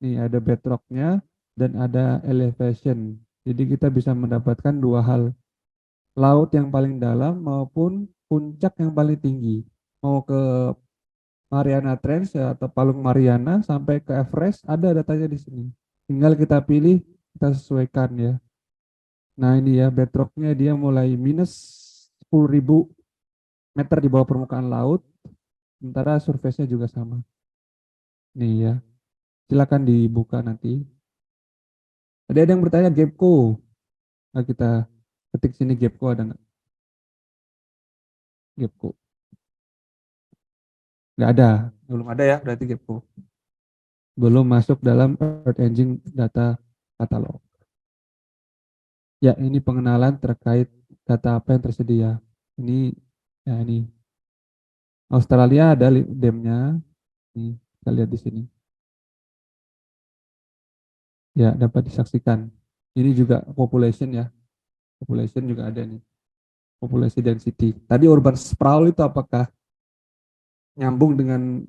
Speaker 4: Ini ada bedrocknya dan ada elevation. Jadi kita bisa mendapatkan dua hal. Laut yang paling dalam maupun puncak yang paling tinggi. Mau ke Mariana Trench atau Palung Mariana sampai ke Everest ada datanya di sini. Tinggal kita pilih, kita sesuaikan ya. Nah ini ya bedrocknya dia mulai minus 10.000 meter di bawah permukaan laut. Sementara surface-nya juga sama. Nih ya, silakan dibuka nanti. Ada yang bertanya GEPCO. Nah, kita ketik sini GEPCO ada nggak? GEPCO. Nggak ada, belum ada ya berarti GEPCO. Belum masuk dalam Earth Engine Data Catalog. Ya, ini pengenalan terkait data apa yang tersedia. Ini, ya ini. Australia ada DEM-nya. Ini, kita lihat di sini. Ya, dapat disaksikan. Ini juga population ya. Population juga ada nih. Population density. Tadi urban sprawl itu apakah nyambung dengan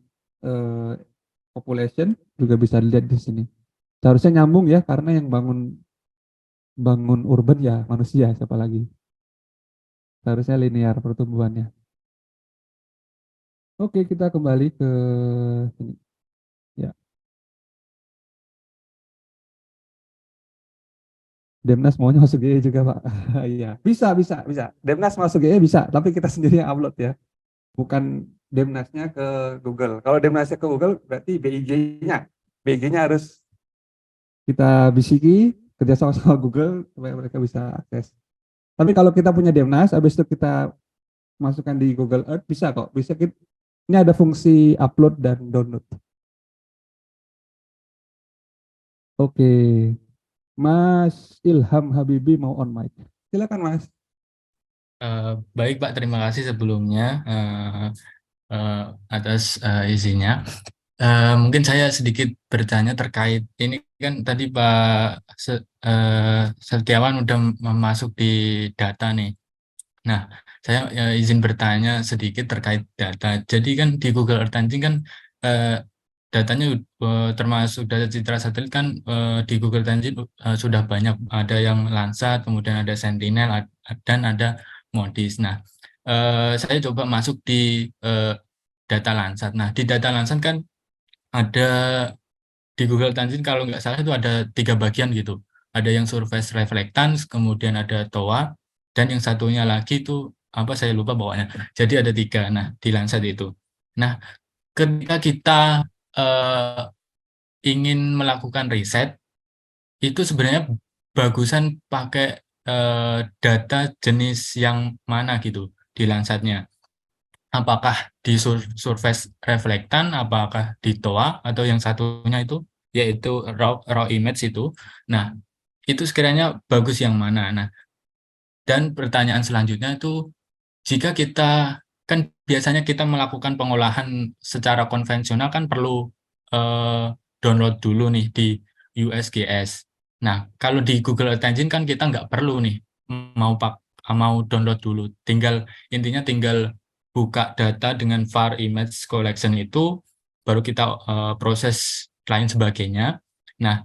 Speaker 4: population? Juga bisa dilihat di sini. Seharusnya nyambung ya, karena yang bangun urban ya manusia, siapa lagi? Seharusnya linear pertumbuhannya. Oke, kita kembali ke sini. Ya. Demnas maunya masuk GE juga, Pak. Iya, bisa. Demnas masuk GE bisa, tapi kita sendiri yang upload ya. Bukan Demnasnya ke Google. Kalau Demnasnya ke Google berarti BIG-nya. BIG-nya harus kita bisiki kerjasama sama Google supaya mereka bisa akses. Tapi kalau kita punya Demnas, habis itu kita masukkan di Google Earth bisa kok. Bisa kita, ini ada fungsi upload dan download. Oke, Mas Ilham Habibi mau on mic. Silakan Mas.
Speaker 5: Baik Pak, terima kasih sebelumnya atas izinnya. Mungkin saya sedikit bertanya terkait ini kan tadi Pak Setiawan udah masuk di data nih. Nah, saya izin bertanya sedikit terkait data. Jadi kan di Google Earth Engine kan datanya termasuk data citra satelit kan di Google Earth Engine sudah banyak. Ada yang Landsat, kemudian ada Sentinel, dan ada MODIS. Nah, saya coba masuk di data Landsat. Nah, di data Landsat kan ada di Google Earth Engine kalau nggak salah itu ada 3 bagian gitu. ada yang surface reflectance, kemudian ada TOA, dan yang satunya lagi itu apa saya lupa bawahnya. Jadi ada 3. Nah, di Lancet itu. Nah, ketika kita ingin melakukan riset, itu sebenarnya bagusan pakai data jenis yang mana gitu di Lancetnya. Apakah di surface reflectan, apakah di TOA, atau yang satunya itu yaitu raw image itu. Nah, itu sekiranya bagus yang mana. Nah, dan pertanyaan selanjutnya itu, jika kita kan biasanya kita melakukan pengolahan secara konvensional kan perlu download dulu nih di USGS. Nah, kalau di Google Earth Engine kan kita nggak perlu nih mau download dulu. Intinya tinggal buka data dengan var image collection itu, baru kita proses lain sebagainya. Nah,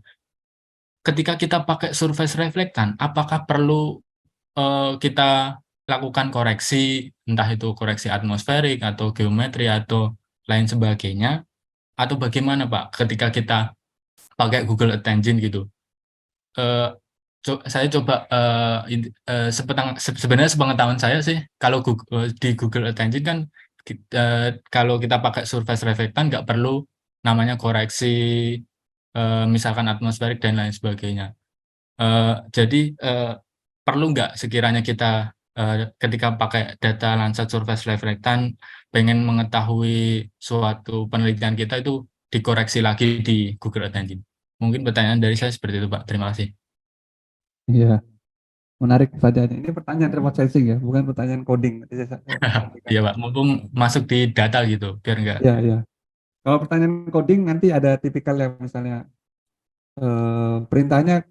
Speaker 5: ketika kita pakai surface reflectan, apakah perlu kita lakukan koreksi, entah itu koreksi atmosferik atau geometri atau lain sebagainya, atau bagaimana Pak ketika kita pakai Google Earth Engine gitu? Saya coba sebenarnya sepengetahuan saya sih, kalau di Google Earth Engine kan kalau kita pakai surface reflectan nggak perlu namanya koreksi misalkan atmosferik dan lain sebagainya. Jadi perlu nggak sekiranya kita ketika pakai data Landsat surface reflectan pengen mengetahui suatu penelitian kita itu dikoreksi lagi di Google Earth Engine? Mungkin pertanyaan dari saya seperti itu Pak. Terima kasih.
Speaker 4: Iya, menarik pertanyaannya. Ini pertanyaan remote sensing ya, bukan pertanyaan coding. Nanti saya sampaikan.
Speaker 5: Iya Pak, mumpung masuk di data gitu, biar nggak.
Speaker 4: Iya, iya. Kalau pertanyaan coding nanti ada tipikal yang misalnya perintahnya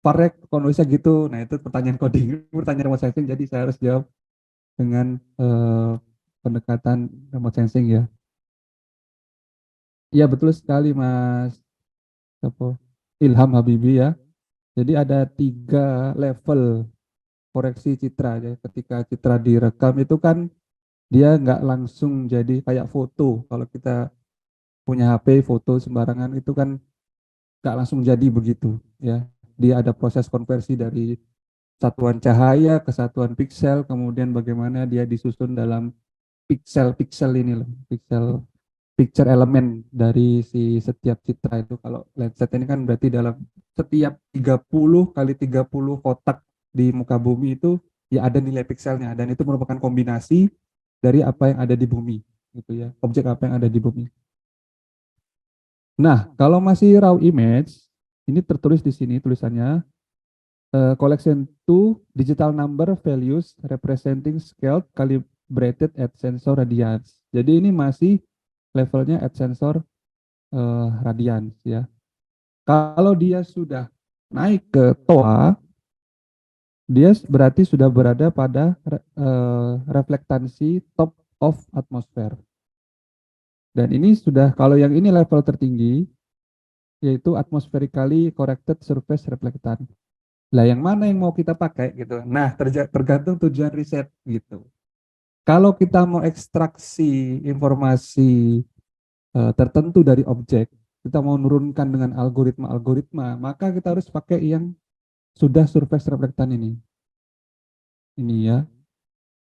Speaker 4: parek kondisinya gitu. Nah, itu pertanyaan coding, pertanyaan remote sensing. Jadi saya harus jawab dengan pendekatan remote sensing ya. Iya, betul sekali Mas Ilham Habibi ya. Jadi ada 3 level koreksi citra ya. Ketika citra direkam itu kan dia nggak langsung jadi kayak foto. Kalau kita punya HP foto sembarangan itu kan nggak langsung jadi begitu ya. Dia ada proses konversi dari satuan cahaya ke satuan piksel, kemudian bagaimana dia disusun dalam piksel-piksel ini loh, picture element dari si setiap citra itu. Kalau Landsat ini kan berarti dalam setiap 30 kali 30 kotak di muka bumi itu ya ada nilai pikselnya, dan itu merupakan kombinasi dari apa yang ada di bumi gitu ya, objek apa yang ada di bumi. Nah, kalau masih raw image, ini tertulis di sini tulisannya collection to digital number values representing scaled calibrated at sensor radiance. Jadi ini masih levelnya at sensor radiance ya. Kalau dia sudah naik ke TOA, dia berarti sudah berada pada reflektansi top of atmosphere. Dan ini sudah, kalau yang ini level tertinggi, yaitu atmospherically corrected surface reflectance. Lah yang mana yang mau kita pakai gitu. Nah, tergantung tujuan riset gitu. Kalau kita mau ekstraksi informasi tertentu dari objek, kita mau menurunkan dengan algoritma, maka kita harus pakai yang sudah surface reflectan ini. Ini ya.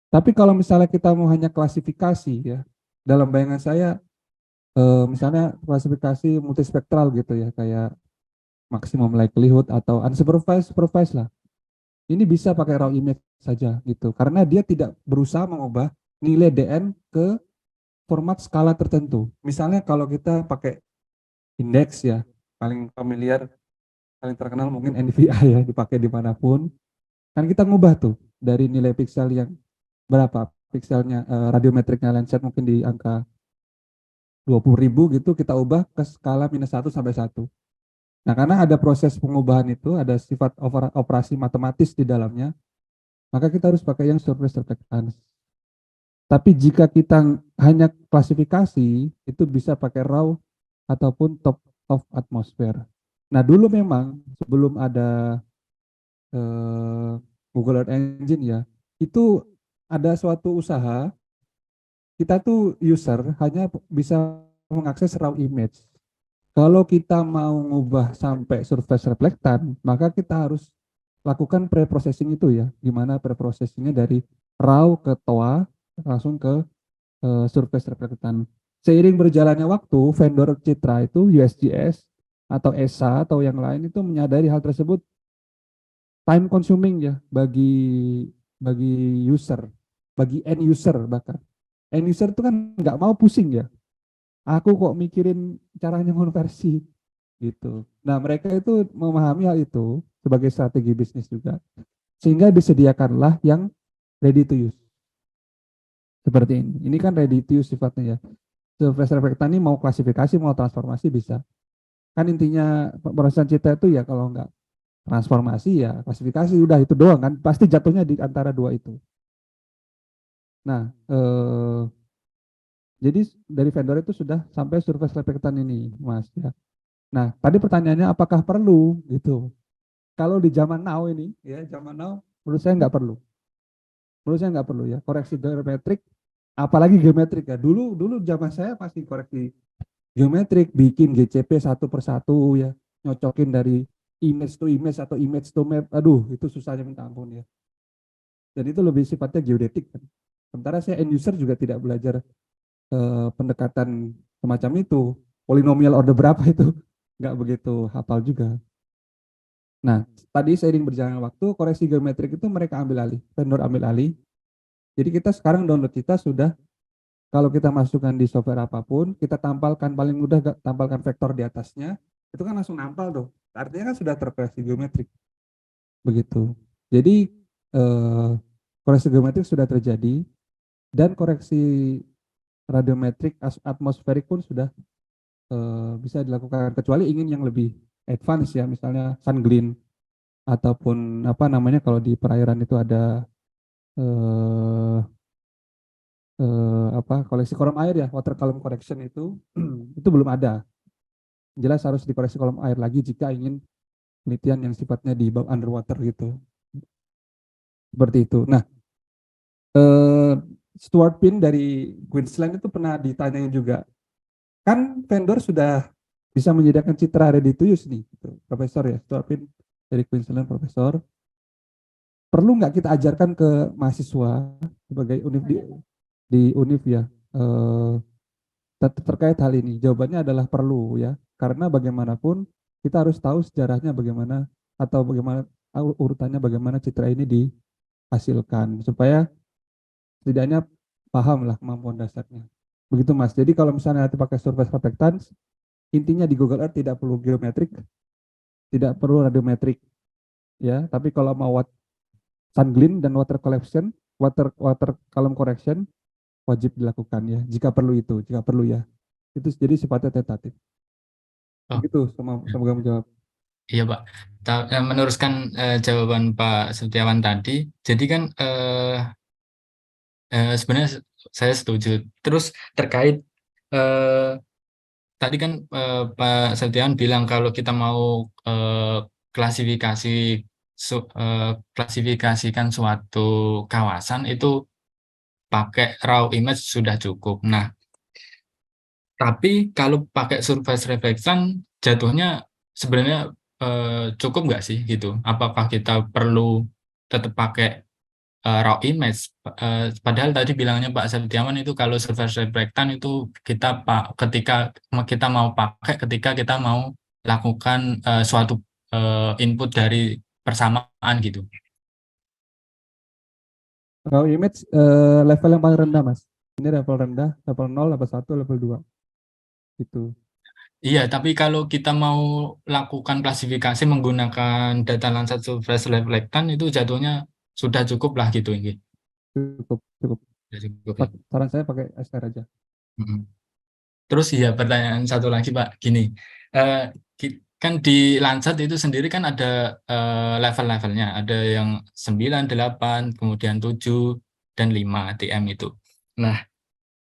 Speaker 4: Tapi kalau misalnya kita mau hanya klasifikasi ya, dalam bayangan saya misalnya klasifikasi multispektral gitu ya, kayak maximum likelihood atau unsupervised, supervised lah. Ini bisa pakai raw image saja gitu, karena dia tidak berusaha mengubah nilai DN ke format skala tertentu. Misalnya kalau kita pakai indeks ya, paling familiar, paling terkenal mungkin NVI ya, dipakai dimanapun. Kan kita ngubah tuh dari nilai piksel yang berapa pikselnya, radiometriknya Landsat mungkin di angka 20.000 gitu, kita ubah ke skala -1 sampai 1. Nah, karena ada proses pengubahan itu, ada sifat operasi matematis di dalamnya, maka kita harus pakai yang surface reflectance. Tapi jika kita hanya klasifikasi, itu bisa pakai raw ataupun top of atmosphere. Nah, dulu memang sebelum ada Google Earth Engine ya, itu ada suatu usaha, kita tuh user hanya bisa mengakses raw image. Kalau kita mau ngubah sampai surface reflektan, maka kita harus lakukan pre-processing itu ya. Gimana pre-processingnya dari raw ke TOA langsung ke surface reflektan. Seiring berjalannya waktu, vendor Citra itu USGS atau ESA atau yang lain itu menyadari hal tersebut time consuming ya bagi user, bagi end user bahkan. End user itu kan nggak mau pusing ya. Aku kok mikirin caranya konversi gitu. Nah, mereka itu memahami hal itu sebagai strategi bisnis juga. Sehingga disediakanlah yang ready to use. Seperti ini. Ini kan ready to use sifatnya ya. Surface reflectan ini mau klasifikasi, mau transformasi bisa. Kan intinya pemrosesan Citra itu ya kalau nggak transformasi ya klasifikasi udah itu doang kan. Pasti jatuhnya di antara dua itu. Nah, jadi dari vendor itu sudah sampai surface reflectan ini, Mas ya. Nah, tadi pertanyaannya apakah perlu gitu. Kalau di zaman now ini, ya zaman now, menurut saya nggak perlu. Menurut saya nggak perlu ya. Koreksi geometrik, apalagi geometrik ya. Dulu zaman saya pasti koreksi geometrik, bikin GCP satu persatu ya, nyocokin dari image to image atau image to map. Aduh, itu susahnya minta ampun ya. Dan itu lebih sifatnya geodetik kan. Sementara saya end user juga tidak belajar pendekatan semacam itu. Polinomial order berapa itu nggak begitu hafal juga. Nah, tadi seiring berjalannya waktu, koreksi geometrik itu mereka ambil alih, vendor ambil alih. Jadi kita sekarang download kita sudah, kalau kita masukkan di software apapun, kita tampalkan, paling mudah tampalkan vektor di atasnya, itu kan langsung nampal tuh. Artinya kan sudah terkoreksi geometrik. Begitu. Jadi, koreksi geometrik sudah terjadi, dan koreksi radiometrik atmosferik pun sudah bisa dilakukan, kecuali ingin yang lebih advance ya, misalnya sunglint ataupun apa namanya kalau di perairan itu ada apa koleksi kolom air ya, water column correction itu itu belum ada. Jelas harus dikoreksi kolom air lagi jika ingin penelitian yang sifatnya di bawah underwater gitu. Seperti itu. Nah, Stuart Pin dari Queensland itu pernah ditanyain juga. Kan vendor sudah bisa menyediakan Citra ready to use nih, gitu. Profesor ya, Stuart Pin dari Queensland, profesor. Perlu nggak kita ajarkan ke mahasiswa sebagai univ di univ ya terkait hal ini? Jawabannya adalah perlu ya, karena bagaimanapun kita harus tahu sejarahnya bagaimana atau bagaimana urutannya bagaimana Citra ini dihasilkan supaya setidaknya paham lah kemampuan dasarnya. Begitu Mas. Jadi kalau misalnya nanti pakai surface reflectance, intinya di Google Earth tidak perlu geometrik, tidak perlu radiometrik, ya. Tapi kalau mau sunglint dan water collection, water column correction wajib dilakukan ya. Jika perlu ya. Itu jadi sifatnya tentatif.
Speaker 5: Oh,
Speaker 4: Begitu, semoga menjawab.
Speaker 5: iya Pak. Meneruskan jawaban Pak Setiawan tadi, jadi kan sebenarnya saya setuju. Terus terkait tadi kan Pak Setiawan bilang kalau kita mau klasifikasikan suatu kawasan itu pakai raw image sudah cukup. Nah, tapi kalau pakai surface reflection jatuhnya sebenarnya cukup nggak sih gitu? Apakah kita perlu tetap pakai raw image? Padahal tadi bilangnya Pak Setiawan itu kalau surface reflectan itu ketika kita mau pakai ketika kita mau lakukan suatu input dari persamaan gitu.
Speaker 4: Raw image level yang paling rendah Mas. Ini level rendah, level 0, level 1, level 2. Gitu.
Speaker 5: Iya, tapi kalau kita mau lakukan klasifikasi menggunakan data Landsat surface reflectan itu jatuhnya sudah cukup lah gitu ini.
Speaker 4: Cukup.
Speaker 5: Sudah cukup ya.
Speaker 4: Saran saya pakai SR aja.
Speaker 5: Terus ya pertanyaan satu lagi Pak, gini, kan di Landsat itu sendiri kan ada level-levelnya, ada yang 9, 8, kemudian 7, dan 5 TM itu. Nah,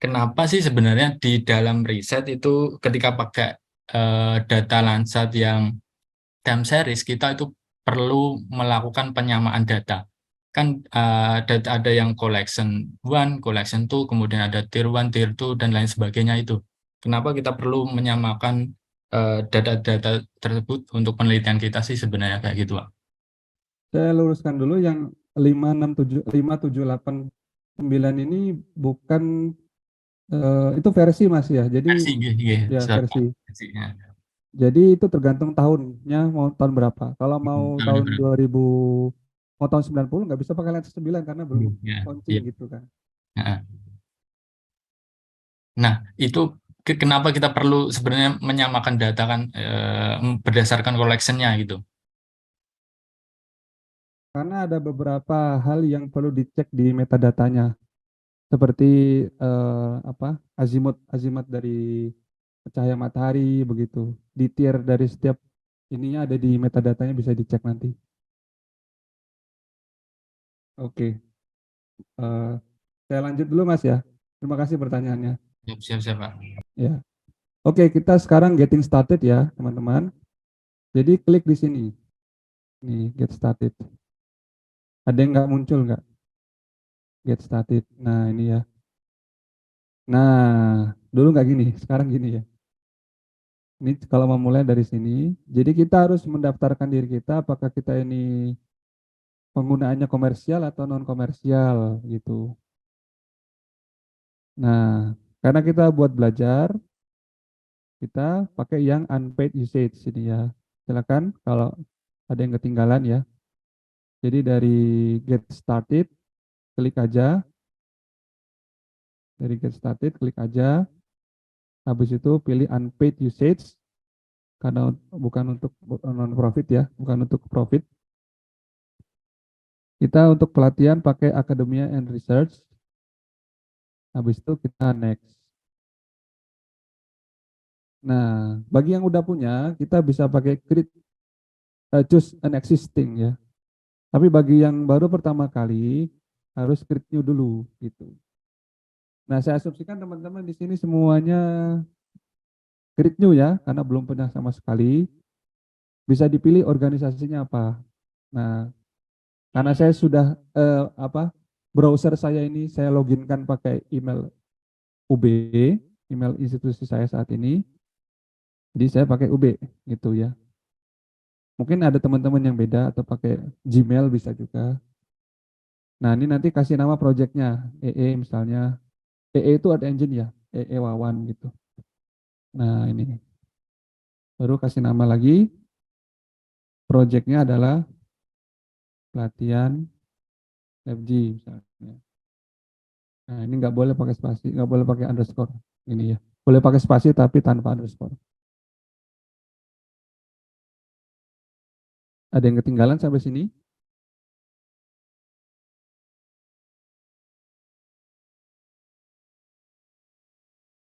Speaker 5: kenapa sih sebenarnya di dalam riset itu ketika pakai data Landsat yang time series kita itu perlu melakukan penyamaan data. Kan ada yang collection 1, collection 2, kemudian ada tier 1, tier 2, dan lain sebagainya itu. Kenapa kita perlu menyamakan data-data tersebut untuk penelitian kita sih sebenarnya kayak gitu, Pak.
Speaker 4: Saya luruskan dulu yang 5789 ini bukan itu versi Mas ya. Jadi
Speaker 5: Versi, nggih,
Speaker 4: ya
Speaker 5: sorry, Pak.
Speaker 4: versi.
Speaker 5: Versinya.
Speaker 4: Jadi itu tergantung tahunnya mau tahun berapa. Kalau mau tahun
Speaker 5: Benar-benar.
Speaker 4: 2000 mau tahun 90 nggak bisa pakai lensa 9 karena belum
Speaker 5: Ya,
Speaker 4: launching
Speaker 5: iya.
Speaker 4: gitu kan.
Speaker 5: Heeh. Nah, itu kenapa kita perlu sebenarnya menyamakan data kan berdasarkan collection-nya gitu.
Speaker 4: Karena ada beberapa hal yang perlu dicek di metadatanya. Seperti azimut azimut dari cahaya matahari begitu. Di tier dari setiap ininya ada di metadatanya bisa dicek nanti. Oke, eh, saya lanjut dulu Mas ya. Terima kasih pertanyaannya.
Speaker 5: Siap-siap, Pak.
Speaker 4: Ya, oke kita sekarang getting started ya teman-teman. Jadi klik di sini, nih get started. Ada yang nggak muncul nggak? Get started. Nah ini ya. Nah dulu nggak gini, sekarang gini ya. Ini kalau mau mulai dari sini, jadi kita harus mendaftarkan diri kita apakah kita ini penggunaannya komersial atau non komersial gitu. Nah, karena kita buat belajar, kita pakai yang unpaid usage ini ya. Silakan kalau ada yang ketinggalan ya. Jadi dari get started, klik aja. Dari get started, klik aja. Habis itu pilih unpaid usage karena bukan untuk non profit ya, bukan untuk profit. Kita untuk pelatihan pakai Academia and Research. Habis itu kita next. Nah, bagi yang udah punya, kita bisa pakai choose an existing ya. Tapi bagi yang baru pertama kali, harus create new dulu gitu. Nah, saya asumsikan teman-teman di sini semuanya create new ya, karena belum pernah sama sekali. Bisa dipilih organisasinya apa. Nah, karena saya sudah browser saya ini saya loginkan pakai email UB, email institusi saya saat ini. Jadi saya pakai UB gitu ya. Mungkin ada teman-teman yang beda atau pakai Gmail bisa juga. Nah, ini nanti kasih nama projectnya, EE misalnya. EE itu Art Engine ya, EE Wawan gitu. Nah, ini. Baru kasih nama lagi. Projectnya adalah pelatihan LabG misalnya. Nah, ini nggak boleh pakai spasi, nggak boleh pakai underscore. Ini ya. Boleh pakai spasi tapi tanpa underscore. Ada yang ketinggalan sampai sini?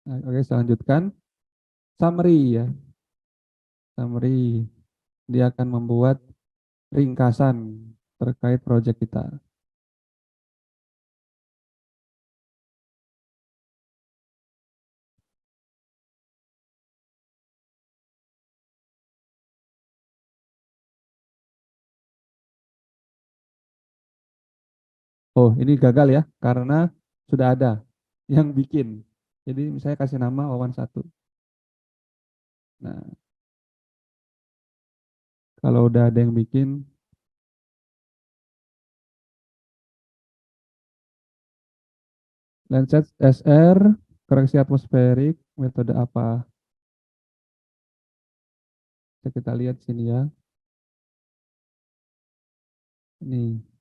Speaker 4: Nah, oke, saya lanjutkan. Summary ya. Summary. Dia akan membuat ringkasan terkait proyek kita. Oh, ini gagal ya, karena sudah ada yang bikin. Jadi saya kasih nama Wawan 1. Nah, kalau udah ada yang bikin, Landsat SR, koreksi atmosferik, metode apa? Kita lihat sini ya. Ini.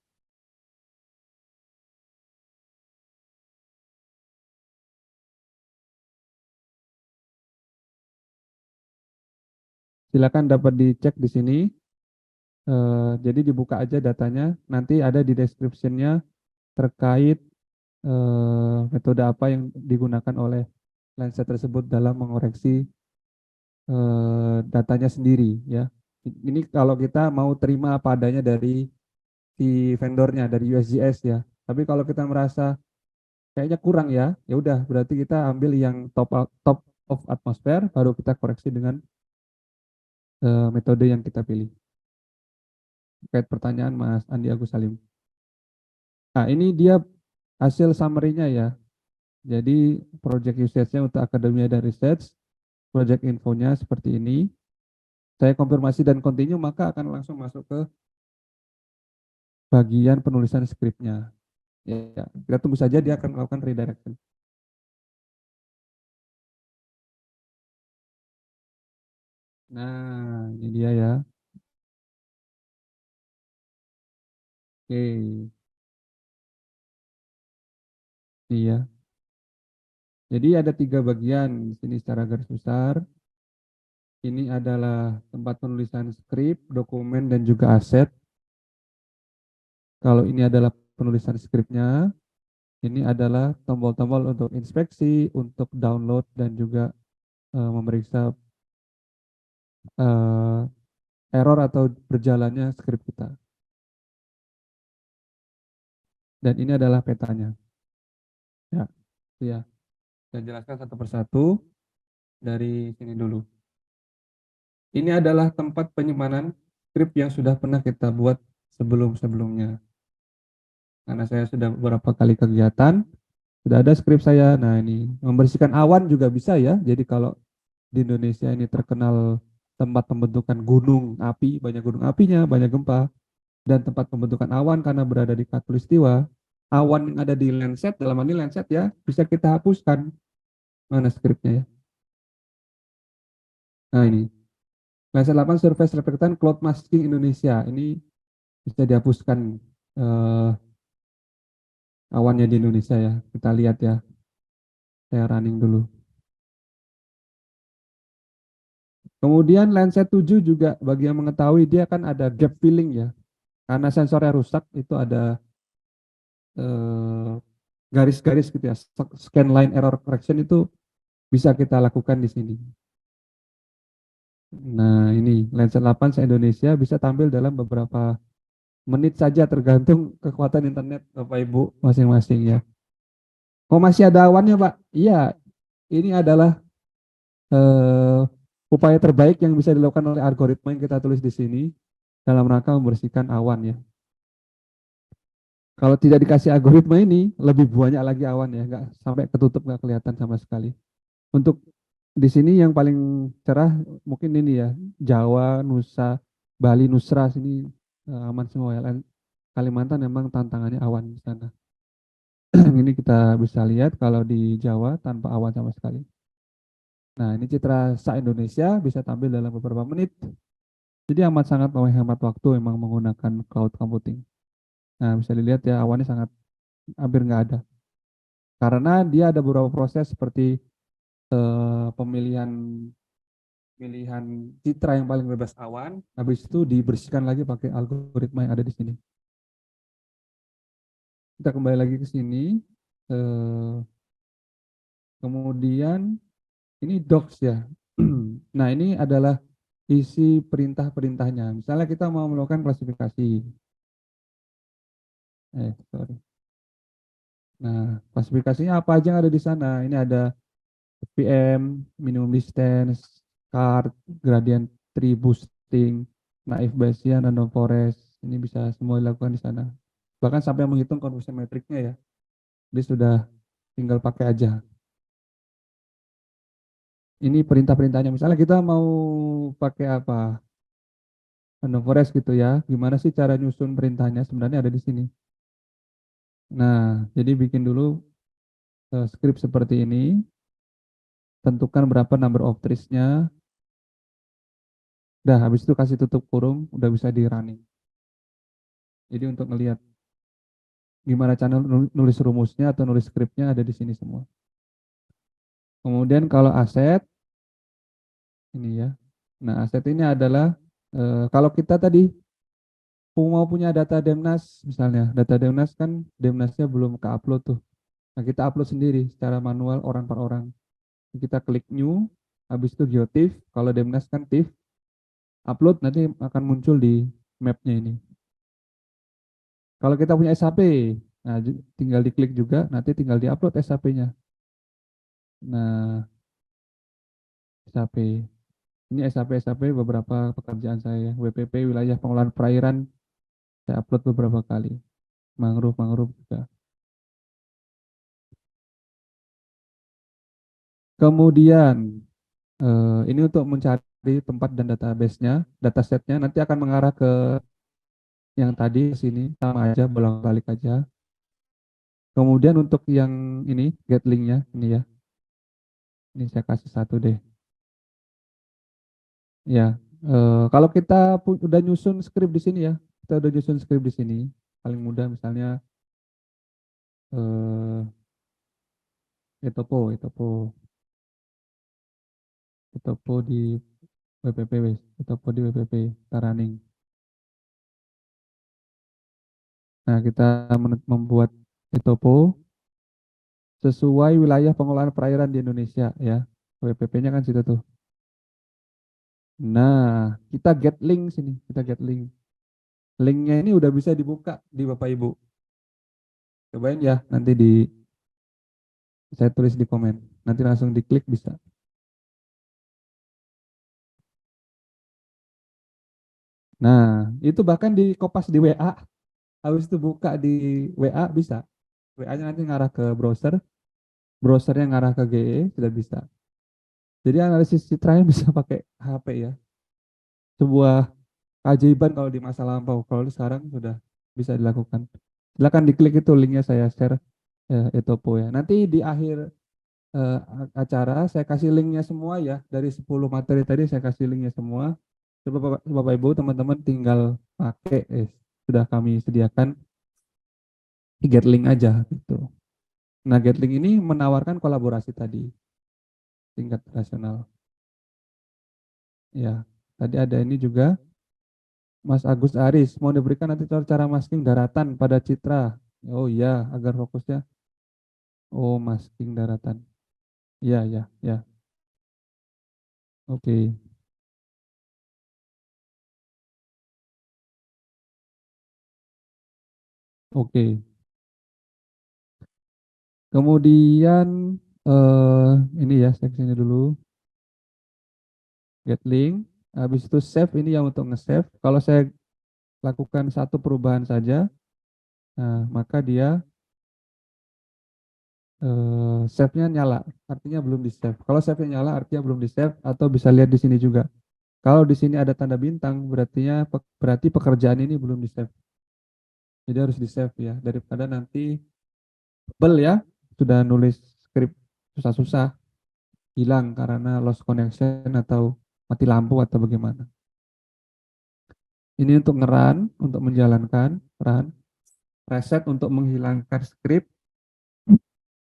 Speaker 4: Silakan dapat dicek di sini. Jadi dibuka aja datanya. Nanti ada di description-nya terkait metode apa yang digunakan oleh Landsat tersebut dalam mengoreksi datanya sendiri ya. Ini kalau kita mau terima apa adanya dari si vendornya dari USGS ya. Tapi kalau kita merasa kayaknya kurang ya, ya udah berarti kita ambil yang top of atmosfer baru kita koreksi dengan metode yang kita pilih. Terkait pertanyaan Mas Andi Agus Salim. Nah, ini dia hasil summary-nya ya. Jadi project usage-nya untuk Academia dan Research project infonya seperti ini. Saya konfirmasi dan continue, maka akan langsung masuk ke bagian penulisan skripnya. Ya, kita tunggu saja dia akan melakukan redirection. Nah, ini dia ya. Oke. Iya. Jadi ada 3 bagian di sini secara garis besar. Ini adalah tempat penulisan skrip, dokumen, dan juga aset. Kalau ini adalah penulisan skripnya, ini adalah tombol-tombol untuk inspeksi, untuk download, dan juga memeriksa error atau berjalannya skrip kita. Dan ini adalah petanya. Ya, ya. Saya jelaskan satu persatu dari sini dulu. Ini adalah tempat penyimpanan skrip yang sudah pernah kita buat sebelum-sebelumnya. Karena saya sudah beberapa kali kegiatan, sudah ada skrip saya. Nah, ini membersihkan awan juga bisa ya. Jadi kalau di Indonesia ini terkenal tempat pembentukan gunung api, banyak gunung apinya, banyak gempa, dan tempat pembentukan awan karena berada di khatulistiwa, awan yang ada di Landsat, dalam hal ini Landsat ya, bisa kita hapuskan. Mana skripnya ya? Nah ini, Landsat 8 Surface Reflectant Cloud Masking Indonesia. Ini bisa dihapuskan awannya di Indonesia ya. Kita lihat ya. Saya running dulu. Kemudian Landsat 7 juga bagi yang mengetahui dia kan ada gap filling ya. Karena sensornya rusak itu ada garis-garis gitu ya. Scan line error correction itu bisa kita lakukan di sini. Nah, ini Landsat 8 se-Indonesia bisa tampil dalam beberapa menit saja tergantung kekuatan internet Bapak Ibu masing-masing ya. Oh, masih ada awannya, Pak? Iya, ini adalah upaya terbaik yang bisa dilakukan oleh algoritma yang kita tulis di sini dalam rangka membersihkan awan ya. Kalau tidak dikasih algoritma ini, lebih banyak lagi awan ya, nggak sampai ketutup, nggak kelihatan sama sekali. Untuk di sini yang paling cerah mungkin ini ya, Jawa, Nusa, Bali, Nusra sini aman semua ya. Kalimantan memang tantangannya awan di sana. Ini kita bisa lihat kalau di Jawa tanpa awan sama sekali. Nah, ini citra se-Indonesia bisa tampil dalam beberapa menit. Jadi amat sangat menghemat waktu memang menggunakan cloud computing. Nah, bisa dilihat ya awannya sangat hampir nggak ada. Karena dia ada beberapa proses seperti pemilihan citra yang paling bebas awan, habis itu dibersihkan lagi pakai algoritma yang ada di sini. Kita kembali lagi ke sini. Kemudian ini docs ya. Nah, ini adalah isi perintah-perintahnya. Misalnya kita mau melakukan klasifikasi. Sorry. Nah, klasifikasinya apa aja yang ada di sana? Ini ada PM, minimum distance, card, gradient tree boosting, naive Bayesian, random forest. Ini bisa semua dilakukan di sana. Bahkan sampai menghitung conversion metricnya ya. Jadi sudah tinggal pakai aja. Ini perintah-perintahnya. Misalnya kita mau pakai apa? Random forest gitu ya. Gimana sih cara nyusun perintahnya? Sebenarnya ada di sini. Nah, jadi bikin dulu script seperti ini. Tentukan berapa number of trees-nya. Udah, habis itu kasih tutup kurung, udah bisa di running. Jadi untuk ngelihat gimana cara nulis rumusnya atau nulis scriptnya ada di sini semua. Kemudian kalau aset, ini ya. Nah, aset ini adalah, kalau kita tadi mau punya data Demnas, misalnya, data Demnas kan Demnasnya belum ke-upload tuh. Nah, kita upload sendiri secara manual orang per orang. Kita klik new, habis itu geotiff, kalau Demnas kan TIFF, upload nanti akan muncul di mapnya ini. Kalau kita punya SHP, nah tinggal diklik juga, nanti tinggal diupload SHP-nya. Nah, SHP. Ini SHP beberapa pekerjaan saya. WPP, wilayah pengelolaan perairan, saya upload beberapa kali. Mangrove juga. Kemudian, Ini untuk mencari tempat dan database-nya, datasetnya nanti akan mengarah ke yang tadi sini sama aja, bolak-balik aja. Kemudian untuk yang ini get link-nya ini ya. Ini saya kasih satu deh. Ya, kalau kita udah nyusun skrip di sini ya, kita udah nyusun skrip di sini, paling mudah misalnya eh etopo di WPP wes, etopo di WPP running. Nah, kita membuat etopo sesuai wilayah pengelolaan perairan di Indonesia ya. WPP-nya kan situ tuh. Nah, kita get link sini, kita get link. Linknya ini udah bisa dibuka di Bapak Ibu. Cobain ya, nanti saya tulis di komen. Nanti langsung diklik bisa. Nah, itu bahkan di kopas di WA. Habis itu buka di WA bisa. WA-nya nanti ngarah ke browser, browsernya ngarah ke GE, sudah bisa. Jadi analisis citranya bisa pakai HP ya. Sebuah keajaiban kalau di masa lampau. Kalau sekarang sudah bisa dilakukan. Silakan diklik itu linknya saya share Etopo ya. Nanti di akhir eh, acara saya kasih linknya semua ya. Dari 10 materi tadi saya kasih linknya semua. Coba Bapak Ibu teman-teman tinggal pakai sudah kami sediakan di Getlink aja gitu. Nah, Getlink ini menawarkan kolaborasi tadi tingkat nasional. Ya, tadi ada ini juga Mas Agus Aris mau diberikan nanti cara masking daratan pada citra. Oh iya, agar fokusnya. Oh, masking daratan. Ya, ya, ya. Oke. Oke. Kemudian ini ya seksinya dulu. Get link. Habis itu save ini yang untuk nge-save. Kalau saya lakukan satu perubahan saja, nah, maka dia save-nya nyala, artinya belum di-save. Kalau save-nya nyala, artinya belum di-save, atau bisa lihat di sini juga. Kalau di sini ada tanda bintang, berarti pekerjaan ini belum di-save. Jadi harus di-save ya, daripada nanti bel ya, sudah nulis skrip susah-susah, hilang karena lost connection atau mati lampu atau bagaimana. Ini untuk ngeran, untuk menjalankan run, reset untuk menghilangkan skrip,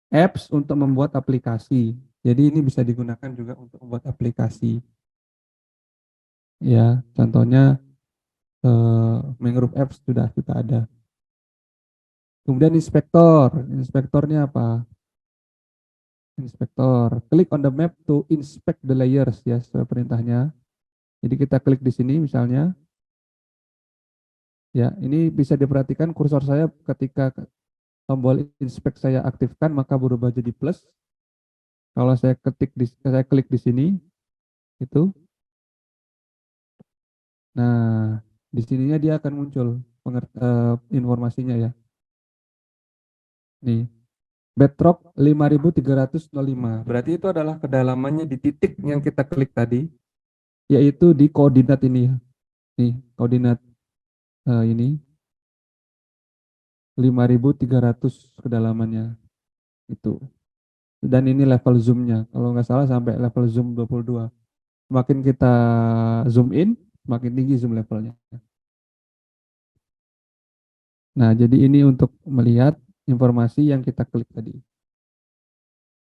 Speaker 4: apps untuk membuat aplikasi. Jadi ini bisa digunakan juga untuk membuat aplikasi. Ya, contohnya Mangrove Apps sudah kita ada. Kemudian inspektornya apa? Inspektor, klik on the map to inspect the layers ya, sesuai perintahnya. Jadi kita klik di sini misalnya. Ya, ini bisa diperhatikan kursor saya ketika tombol inspect saya aktifkan maka berubah jadi plus. Kalau saya klik di sini itu. Nah, di sininya dia akan muncul informasinya ya. Nih, bedrock 5305. Berarti itu adalah kedalamannya di titik yang kita klik tadi, yaitu di koordinat ini ya. Nih, koordinat ini 5300 kedalamannya itu. Dan ini level zoomnya. Kalau nggak salah sampai level zoom 22. Semakin kita zoom in, semakin tinggi zoom levelnya. Nah, jadi ini untuk melihat informasi yang kita klik tadi.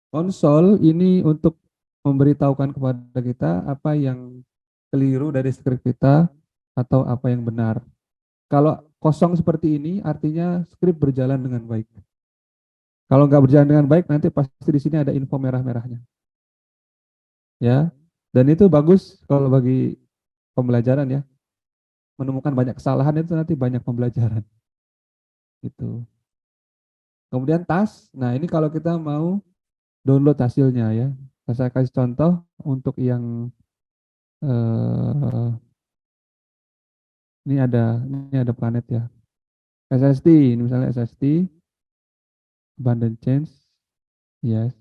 Speaker 4: Konsol ini untuk memberitahukan kepada kita apa yang keliru dari skrip kita atau apa yang benar. Kalau kosong seperti ini artinya skrip berjalan dengan baik. Kalau nggak berjalan dengan baik nanti pasti di sini ada info merah-merahnya. Ya. Dan itu bagus kalau bagi pembelajaran ya. Menemukan banyak kesalahan itu nanti banyak pembelajaran. Gitu. Kemudian tas. Nah, ini kalau kita mau download hasilnya ya. Saya kasih contoh untuk yang ini ada planet ya. SSD, ini misalnya SSD, abundant change, yes.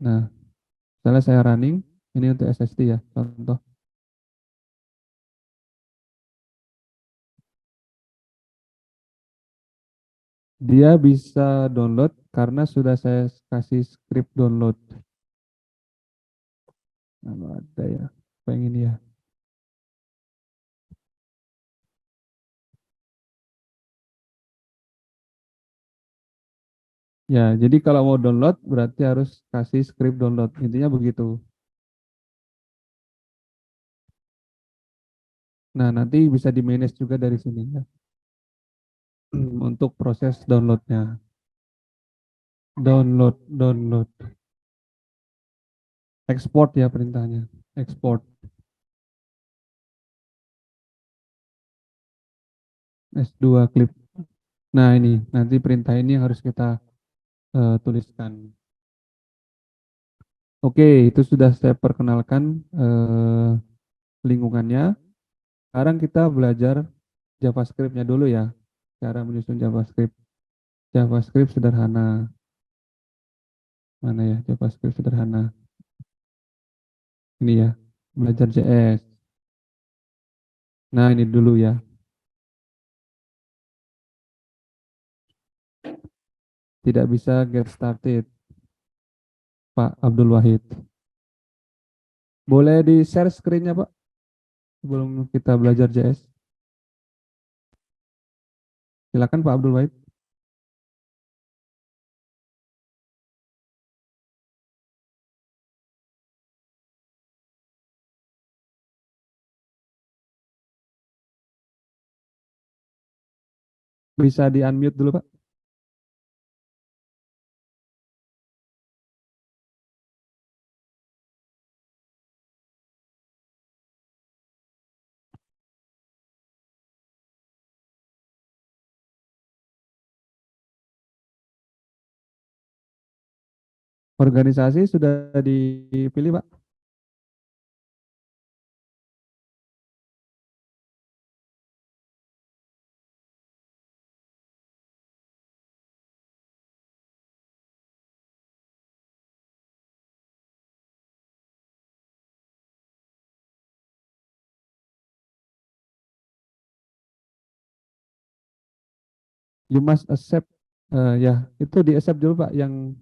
Speaker 4: Nah, Misalnya saya running, ini untuk SSD ya, contoh. Dia bisa download karena sudah saya kasih script download. Nah, ada ya, apa yang ini ya? Ya, jadi kalau mau download berarti harus kasih script download. Intinya begitu. Nah, nanti bisa di manage juga dari sini ya. Untuk proses downloadnya. Download. Export ya perintahnya. Export. S2 clip. Nah, ini nanti perintah ini yang harus kita tuliskan. Oke, itu sudah saya perkenalkan lingkungannya. Sekarang kita belajar JavaScript-nya dulu ya. Cara menyusun JavaScript. JavaScript sederhana. Mana ya JavaScript sederhana? Ini ya, belajar JS. Nah, ini dulu ya. Tidak bisa get started, Pak Abdul Wahid. Boleh di-share screen-nya, Pak, sebelum kita belajar JS? Silakan Pak Abdul Wahid. Bisa di-unmute dulu, Pak. Organisasi sudah dipilih, Pak. You must accept. Ya, itu di-accept dulu, Pak. Yang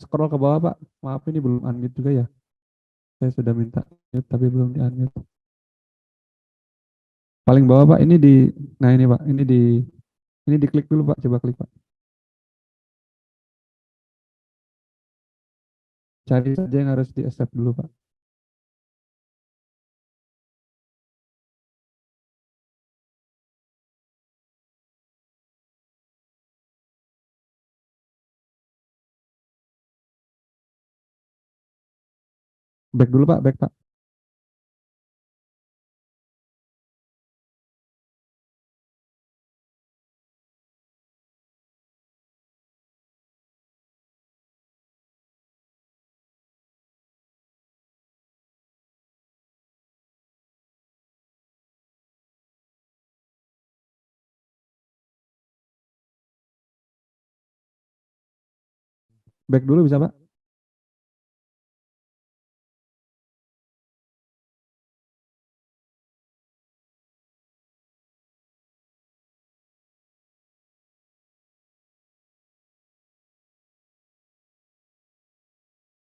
Speaker 4: scroll ke bawah, Pak. Maaf, ini belum unmute juga ya. Saya sudah minta mute, tapi belum di-unmute. Paling bawah, Pak. Ini di, nah ini, Pak. Ini diklik dulu, Pak. Coba klik, Pak. Cari saja yang harus di-accept dulu, Pak. Back dulu, Pak. Back, Pak. Back dulu bisa, Pak.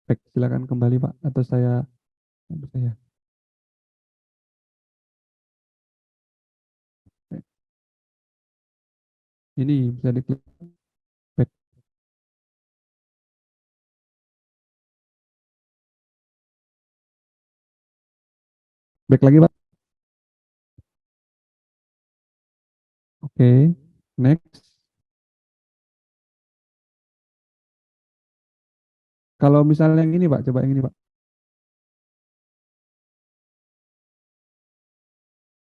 Speaker 4: Baik, silakan kembali Pak, atau saya bisa ya. Ini bisa diklik back. Back lagi Pak. Oke, next. Kalau misalnya yang ini Pak, coba yang ini Pak.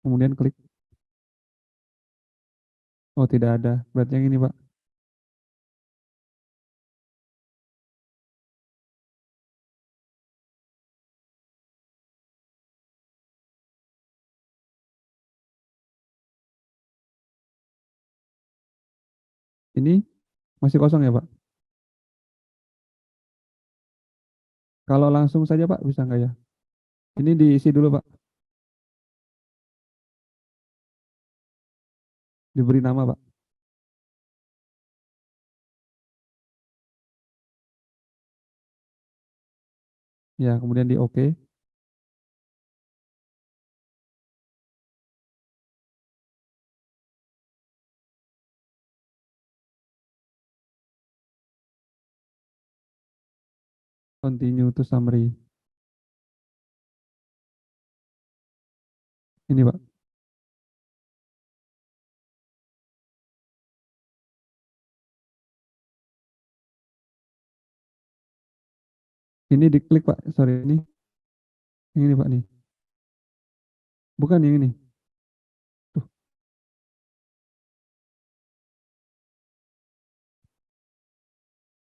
Speaker 4: Kemudian klik. Oh tidak ada, berarti yang ini Pak. Ini masih kosong ya Pak. Kalau langsung saja Pak, bisa nggak ya? Ini diisi dulu Pak, diberi nama Pak. Ya, kemudian di oke. Continue to summary. Ini Pak. Ini diklik Pak, sorry ini. Yang ini Pak nih. Bukan yang ini. Tuh.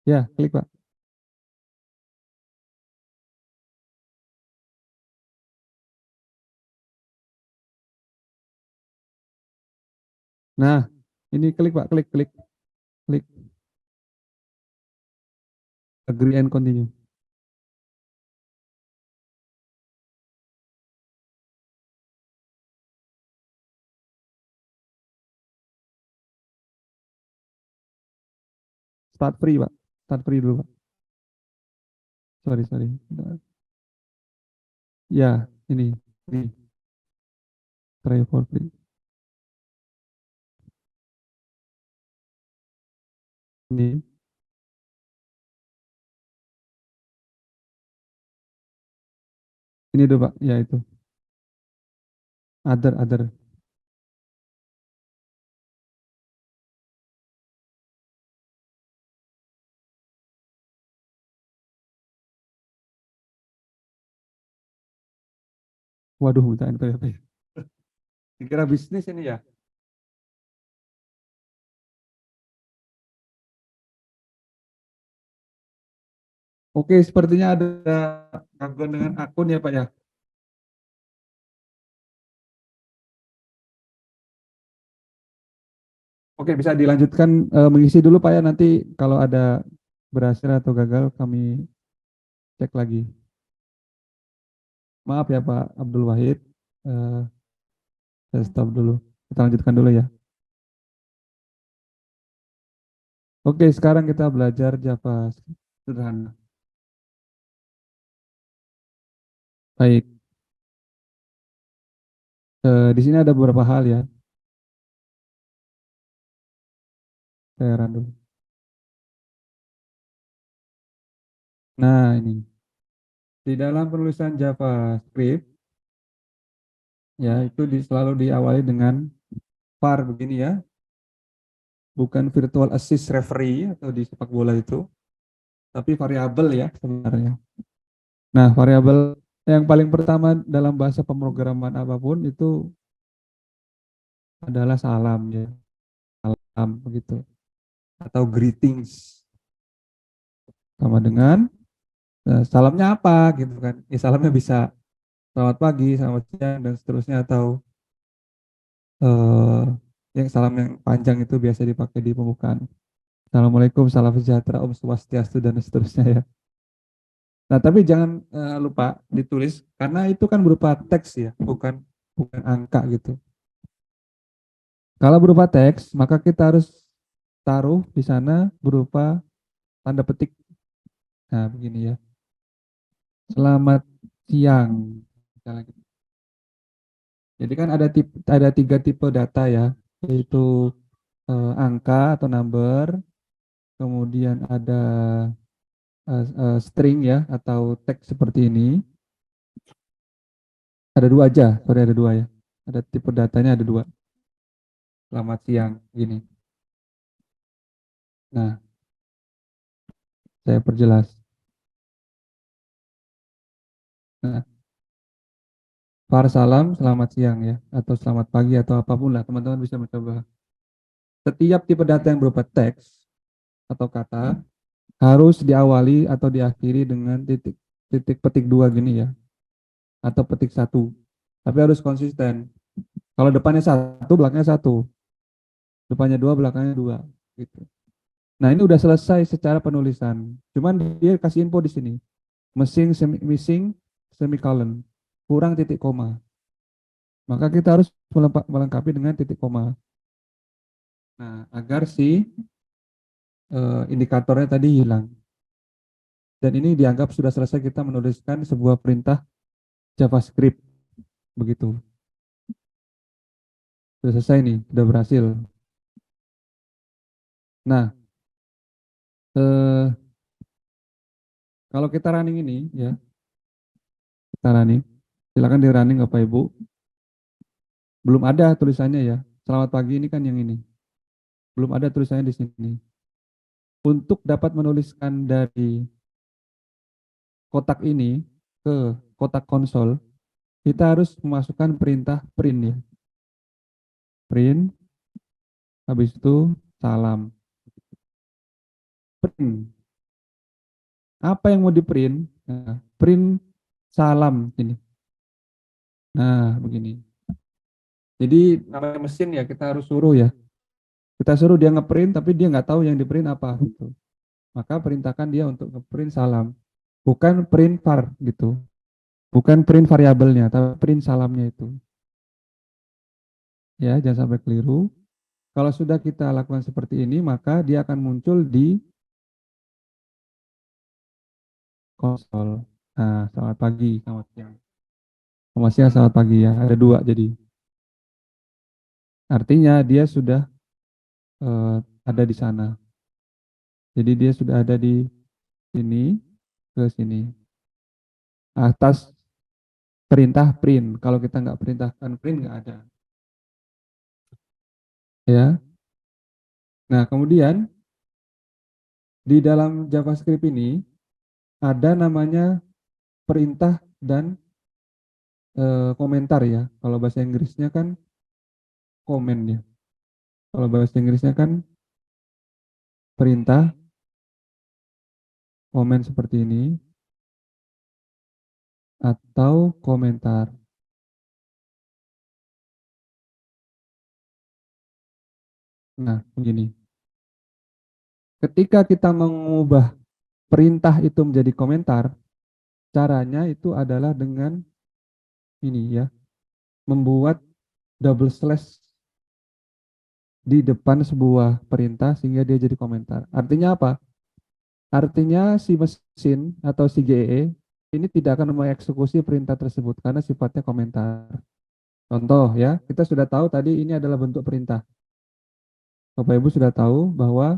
Speaker 4: Ya, klik Pak. Nah, ini klik Pak, klik, klik, klik. Agree and continue. Start free Pak. Start free dulu Pak. Sorry, sorry. Ya, ini. Try for free. Ini. Ini dulu Pak, ya itu. Other. Waduh, minta NPWP. Dikira bisnis ini ya. Oke, sepertinya ada gangguan dengan akun ya Pak ya. Oke, bisa dilanjutkan mengisi dulu Pak ya. Nanti kalau ada berhasil atau gagal kami cek lagi. Maaf ya Pak Abdul Wahid. Saya stop dulu. Kita lanjutkan dulu ya. Oke, sekarang kita belajar Java sederhana. Baik. Di sini ada beberapa hal ya. Saya run dulu. Nah, ini. Di dalam penulisan JavaScript, ya itu selalu diawali dengan var begini ya. Bukan virtual assist referee atau di sepak bola itu, tapi variabel ya sebenarnya. Nah, variabel yang paling pertama dalam bahasa pemrograman apapun itu adalah salam ya. Salam begitu. Atau greetings. Sama dengan salamnya apa gitu kan. Ya, salamnya bisa selamat pagi, selamat siang dan seterusnya atau yang salam yang panjang itu biasa dipakai di pembukaan. Assalamualaikum, salam sejahtera, Om Swastiastu dan seterusnya ya. Nah, tapi jangan lupa ditulis karena itu kan berupa teks ya, bukan angka gitu. Kalau berupa teks, maka kita harus taruh di sana berupa tanda petik. Nah, begini ya. Selamat siang. Jadi kan ada 3 tipe data ya, yaitu angka atau number, kemudian ada string ya atau teks seperti ini. Ada 2 aja, sorry ada 2 ya. Ada tipe datanya ada 2. Selamat siang, gini. Nah, saya perjelas. Nah, var salam, selamat siang ya, atau selamat pagi atau apapun lah, teman-teman bisa mencoba. Setiap tipe data yang berupa teks atau kata harus diawali atau diakhiri dengan titik petik 2 gini ya, atau petik 1. Tapi harus konsisten. Kalau depannya 1, belakangnya 1. Depannya 2, belakangnya 2 gitu. Nah, ini udah selesai secara penulisan. Cuman dia kasih info di sini. missing semicolon, kurang titik koma. Maka kita harus melengkapi dengan titik koma. Nah, agar si indikatornya tadi hilang. Dan ini dianggap sudah selesai kita menuliskan sebuah perintah JavaScript. Begitu. Sudah selesai nih, sudah berhasil. Nah, kalau kita running ini, ya, kita running. Silakan di running Bapak Ibu. Belum ada tulisannya ya. Selamat pagi ini kan yang ini. Belum ada tulisannya di sini. Untuk dapat menuliskan dari kotak ini ke kotak konsol, kita harus memasukkan perintah print ya. Print, habis itu salam. Print. Apa yang mau di print? Nah, print salam ini. Nah, begini. Jadi namanya mesin ya, kita harus suruh ya. Kita suruh dia ngeprint, tapi dia nggak tahu yang di print apa gitu. Maka perintahkan dia untuk ngeprint salam. Bukan print var gitu. Bukan print variabelnya, tapi print salamnya itu. Ya, jangan sampai keliru. Kalau sudah kita lakukan seperti ini, maka dia akan muncul di konsol. Nah, selamat pagi, selamat siang. Selamat siang, selamat pagi ya. Ada dua jadi. Artinya dia sudah ada di sana. Jadi dia sudah ada di sini ke sini. Atas perintah print. Kalau kita nggak perintahkan print nggak ada. Ya. Nah, kemudian di dalam JavaScript ini ada namanya perintah dan komentar ya. Kalau bahasa Inggrisnya kan komen ya. Kalau bahasa Inggrisnya kan perintah, komen seperti ini, atau komentar. Nah, begini. Ketika kita mengubah perintah itu menjadi komentar, caranya itu adalah dengan ini ya, membuat double slash di depan sebuah perintah sehingga dia jadi komentar. Artinya apa? Artinya si mesin atau si GE ini tidak akan mengeksekusi perintah tersebut karena sifatnya komentar. Contoh ya, kita sudah tahu tadi ini adalah bentuk perintah. Bapak Ibu sudah tahu bahwa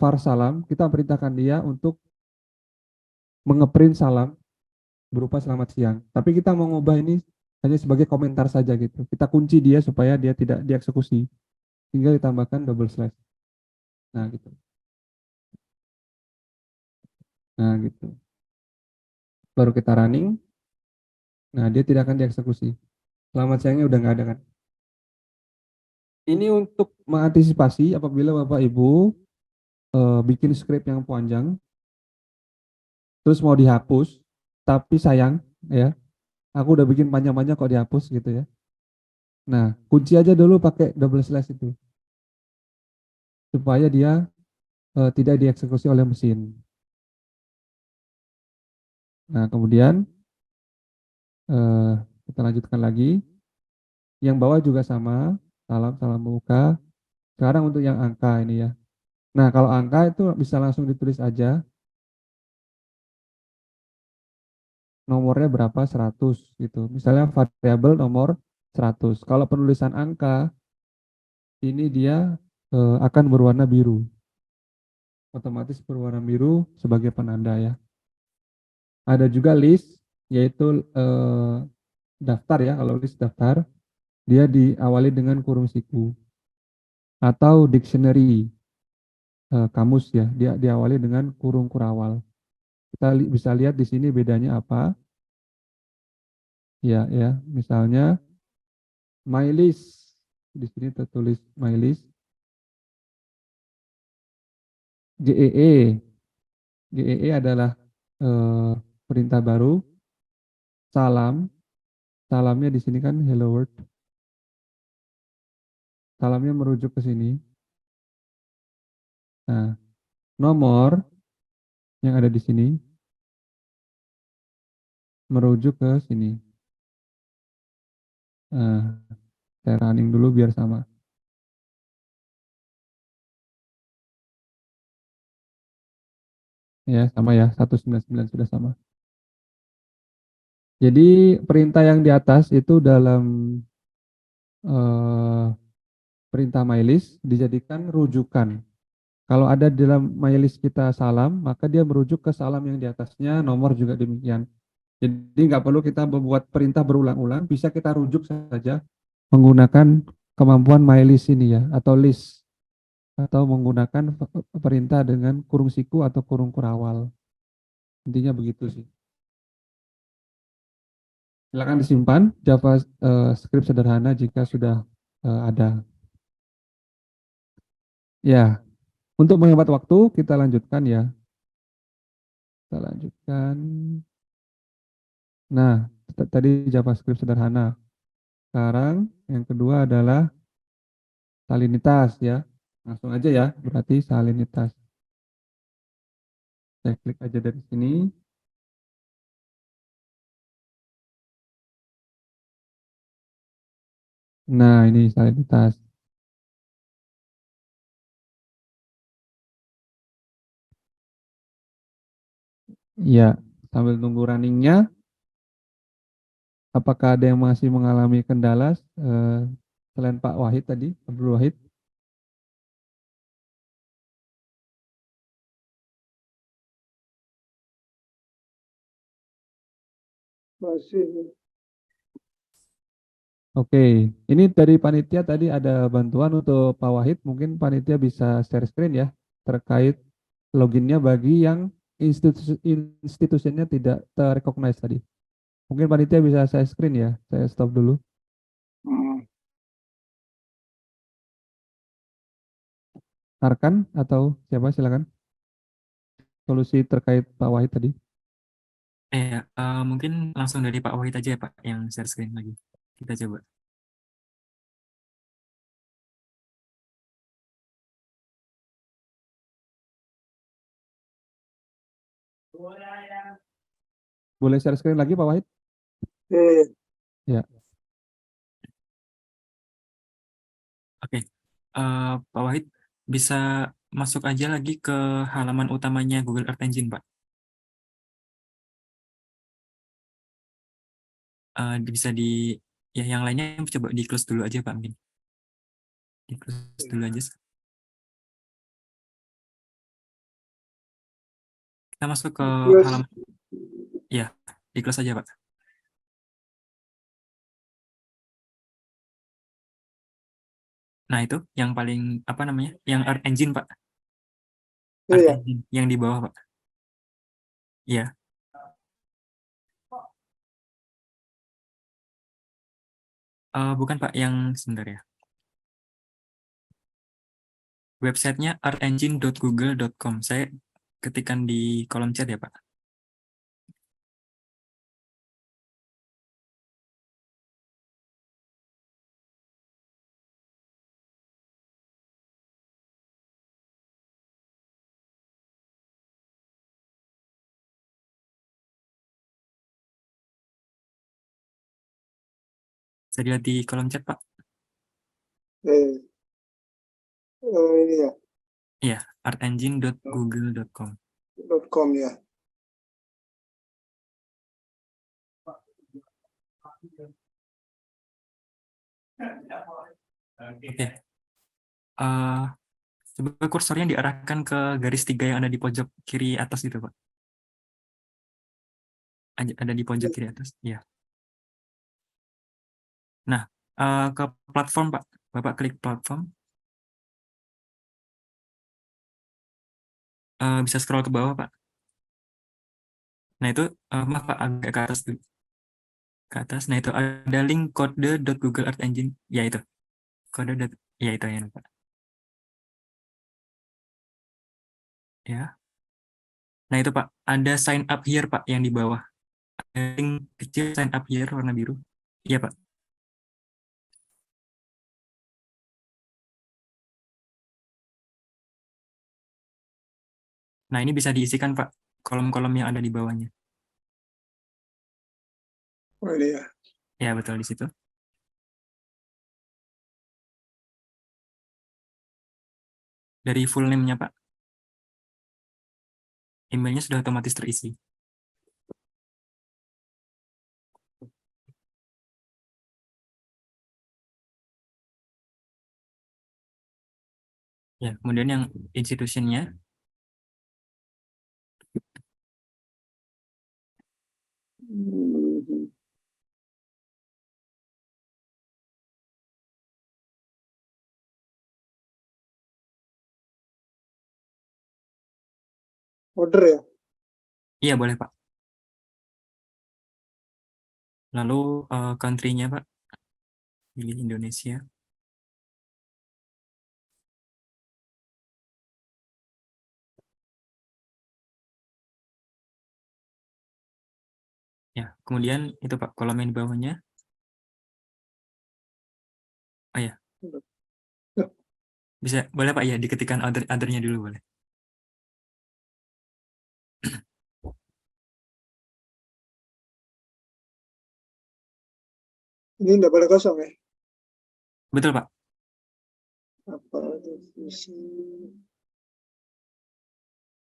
Speaker 4: var salam, kita perintahkan dia untuk mengeprint salam berupa selamat siang. Tapi kita mau ngubah ini hanya sebagai komentar saja gitu. Kita kunci dia supaya dia tidak dieksekusi. Tinggal ditambahkan double slash. Nah gitu. Nah gitu. Baru kita running. Nah dia tidak akan dieksekusi. Selamat siangnya udah nggak ada kan. Ini untuk mengantisipasi apabila Bapak Ibu bikin script yang panjang, terus mau dihapus, tapi sayang ya, aku udah bikin panjang-panjang kok dihapus gitu ya. Nah, kunci aja dulu pakai double slash itu, supaya dia tidak dieksekusi oleh mesin. Nah, kemudian kita lanjutkan lagi. Yang bawah juga sama, salam membuka. Sekarang untuk yang angka ini ya. Nah, kalau angka itu bisa langsung ditulis aja. Nomornya berapa? 100 gitu. Misalnya variabel nomor 100. Kalau penulisan angka, ini dia akan berwarna biru. Otomatis berwarna biru sebagai penanda ya. Ada juga list, yaitu daftar ya. Kalau list daftar, dia diawali dengan kurung siku. Atau dictionary, kamus ya, dia diawali dengan kurung kurawal. Kita bisa lihat di sini bedanya apa. Ya, misalnya my list. Di sini tertulis my list. GEE. GEE adalah perintah baru. Salamnya di sini kan hello world. Salamnya merujuk ke sini. Nah, nomor yang ada di sini merujuk ke sini. Saya running dulu biar sama. Ya, sama ya, 199 sudah sama. Jadi perintah yang di atas itu dalam eh, perintah MyList dijadikan rujukan. Kalau ada di dalam MyList kita salam, maka dia merujuk ke salam yang di atasnya, nomor juga demikian. Jadi nggak perlu kita membuat perintah berulang-ulang, bisa kita rujuk saja menggunakan kemampuan MyList ini ya, atau list, atau menggunakan perintah dengan kurung siku atau kurung kurawal. Intinya begitu sih. Silakan disimpan JavaScript sederhana jika sudah ada. Ya, untuk menghemat waktu kita lanjutkan ya. Kita lanjutkan. Nah, tadi JavaScript sederhana. Sekarang yang kedua adalah salinitas ya. Langsung aja ya, berarti salinitas. Saya klik aja dari sini. Nah, ini salinitas. Ya, sambil nunggu runningnya, apakah ada yang masih mengalami kendala selain Pak Wahid tadi, Abdul Wahid?
Speaker 6: Masih.
Speaker 4: Oke, ini dari panitia tadi ada bantuan untuk Pak Wahid, mungkin panitia bisa share screen ya, terkait loginnya bagi yang institusinya tidak terrecognize tadi. Mungkin panitia bisa share screen ya, saya stop dulu. Arkan atau siapa silakan. Solusi terkait Pak Wahid tadi.
Speaker 3: Mungkin langsung dari Pak Wahid aja ya Pak, yang share screen lagi. Kita coba.
Speaker 4: Boleh share screen lagi Pak Wahid? Ya.
Speaker 3: Oke, Pak Wahid bisa masuk aja lagi ke halaman utamanya Google Earth Engine, Pak. Bisa ya yang lainnya coba di close dulu aja Pak, mungkin. Di close dulu aja. Kita masuk ke halaman, ya, di close aja Pak. Nah itu yang paling apa namanya? Yang Earth Engine Pak. Earth Engine yang di bawah Pak. Iya. Bukan Pak, yang sebentar ya. Websitenya earthengine.google.com. Saya ketikkan di kolom chat ya Pak. Bisa dilihat di kolom chat Pak.
Speaker 6: Ini ya.
Speaker 3: Iya, earthengine.google.com.
Speaker 6: .com ya.
Speaker 3: Oke. Coba kursornya diarahkan ke garis 3 yang ada di pojok kiri atas gitu Pak. Ada di pojok kiri atas. Ya. Nah, ke platform Pak. Bapak klik platform. Bisa scroll ke bawah Pak. Nah itu, maaf Pak, agak ke atas dulu. Ke atas, nah itu ada link code.google Earth Engine. Ya itu. Kode. Ya itu ya Pak. Ya. Nah itu Pak, ada sign up here Pak yang di bawah. Ada link kecil sign up here warna biru. Iya Pak. Nah ini bisa diisikan Pak, kolom-kolom yang ada di bawahnya.
Speaker 6: Oh ini ya.
Speaker 3: Ya, betul di situ. Dari full name-nya, Pak. Emailnya sudah otomatis terisi. Ya, kemudian yang institutionnya,
Speaker 6: Hmm. Order ya.
Speaker 3: iya boleh Pak. Lalu country-nya Pak, pilih Indonesia. Ya, kemudian itu Pak, kolom yang di bawahnya. Oh ya, bisa boleh Pak ya diketikkan ordernya dulu boleh.
Speaker 6: Ini enggak boleh kosong ya.
Speaker 3: Betul Pak.
Speaker 6: Apa divisi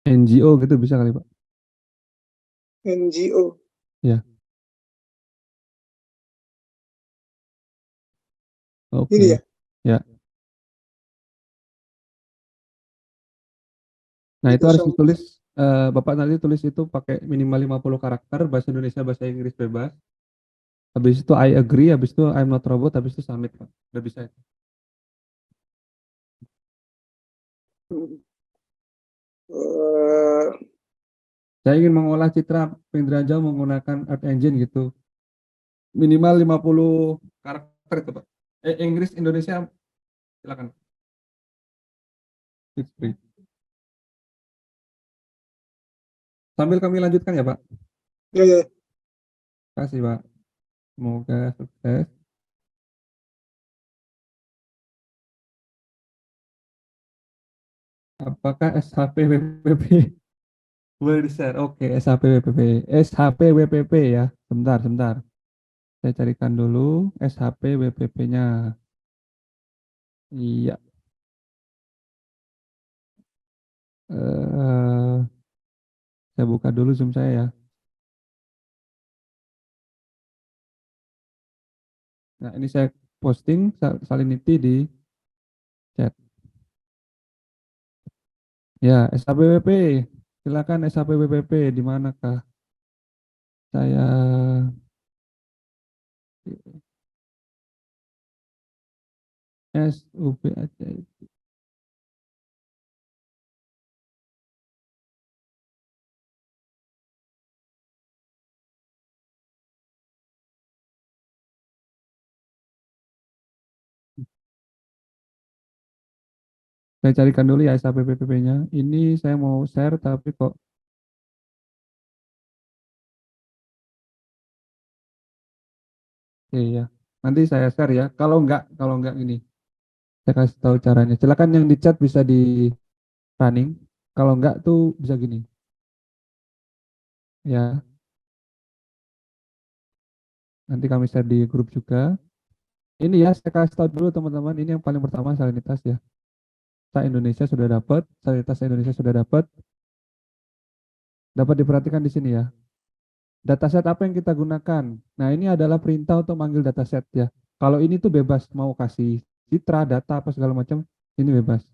Speaker 4: NGO gitu bisa kali Pak.
Speaker 6: NGO.
Speaker 4: Ya. Oke.
Speaker 6: Ini ya.
Speaker 4: Ya. Nah, itu harus
Speaker 6: Kosong.
Speaker 4: ditulis, Bapak nanti tulis itu pakai minimal 50 karakter, bahasa Indonesia, bahasa Inggris bebas. Habis itu I agree, habis itu I'm not robot, habis itu submit, Pak. Udah bisa itu.
Speaker 6: Eh,
Speaker 4: Saya ingin mengolah citra penginderaan jauh menggunakan Art Engine gitu. Minimal 50 karakter itu, Pak. Inggris, Indonesia, silakan. It's free. Sambil kami lanjutkan ya, Pak.
Speaker 6: ya ya.
Speaker 4: Terima kasih, Pak. Semoga sukses. Apakah SHP WPP will share? Oke, SHP WPP. SHP WPP ya. Sebentar, sebentar. Saya carikan dulu SHP WPP-nya. Iya. Saya buka dulu Zoom saya ya. Nah, ini saya posting Salinity di chat. Ya, SHPWP. Silakan SHPWP di manakah? Saya SUP aja. Saya carikan dulu ya SHPWP-nya. Ini saya mau share tapi kok ya. Nanti saya share ya. Kalau enggak ini saya kasih tahu caranya. Silakan yang di chat bisa di running. Kalau enggak tuh bisa gini. Ya, nanti kami share di grup juga. Ini ya saya kasih tahu dulu teman-teman. Ini yang paling pertama salinitas ya. Indonesia sudah dapat, salinitas Indonesia sudah dapat. Dapat diperhatikan di sini ya. Dataset apa yang kita gunakan? Nah, ini adalah perintah untuk manggil dataset ya. Kalau ini tuh bebas mau kasih citra, data apa segala macam, ini bebas.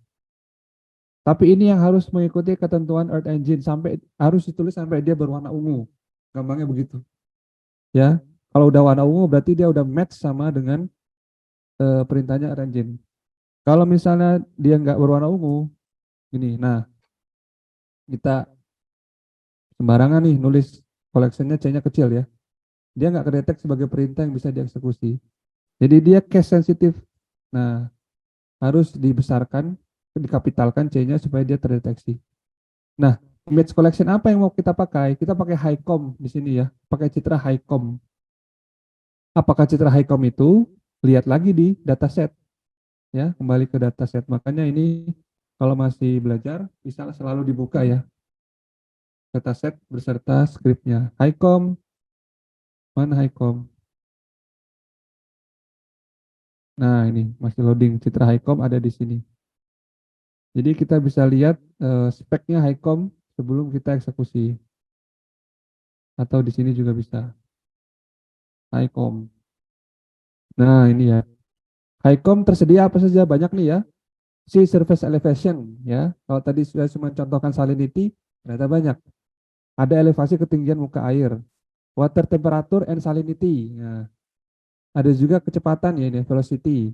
Speaker 4: Tapi ini yang harus mengikuti ketentuan Earth Engine sampai harus ditulis sampai dia berwarna ungu. Gampangnya begitu. Ya. Kalau udah warna ungu berarti dia udah match sama dengan perintahnya Earth Engine. Kalau misalnya dia nggak berwarna ungu, ini. Nah, kita sembarangan nih nulis collectionnya C-nya kecil ya. Dia nggak kedetek sebagai perintah yang bisa dieksekusi. Jadi dia case sensitif. Nah, harus dibesarkan, dikapitalkan C-nya supaya dia terdeteksi. Nah, image collection apa yang mau kita pakai? Kita pakai HiCom di sini ya, pakai citra HiCom. Apakah citra HiCom itu? Lihat lagi di dataset. Ya, kembali ke dataset. Makanya ini kalau masih belajar bisa selalu dibuka ya. Dataset beserta skripnya. HiCom, mana HiCom? Nah, ini masih loading. Citra HiCom ada di sini. Jadi kita bisa lihat speknya HiCom sebelum kita eksekusi. Atau di sini juga bisa. HiCom. Nah, ini ya. HiCom tersedia apa saja? Banyak nih ya. Sea surface elevation ya. Kalau tadi sudah cuma contohkan salinity, ternyata banyak. Ada elevasi ketinggian muka air, water temperature and salinity. Nah, ada juga kecepatan ya ini velocity.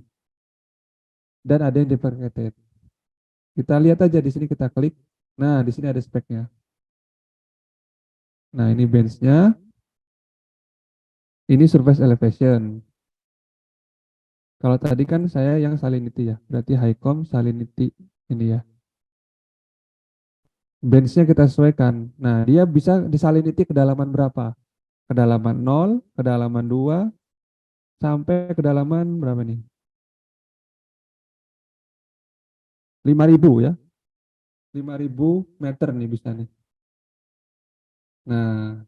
Speaker 4: Dan ada yang deprecated. Kita lihat aja di sini kita klik. Nah, di sini ada speknya. Nah, ini benchnya. Ini surface elevation. Kalau tadi kan saya yang salinity ya. Berarti HiCom salinity ini ya. Benchnya kita sesuaikan. Nah, dia bisa disalinity kedalaman berapa? Kedalaman 0, kedalaman 2, sampai kedalaman berapa nih? 5.000 ya. 5.000 meter nih bisa nih. Nah,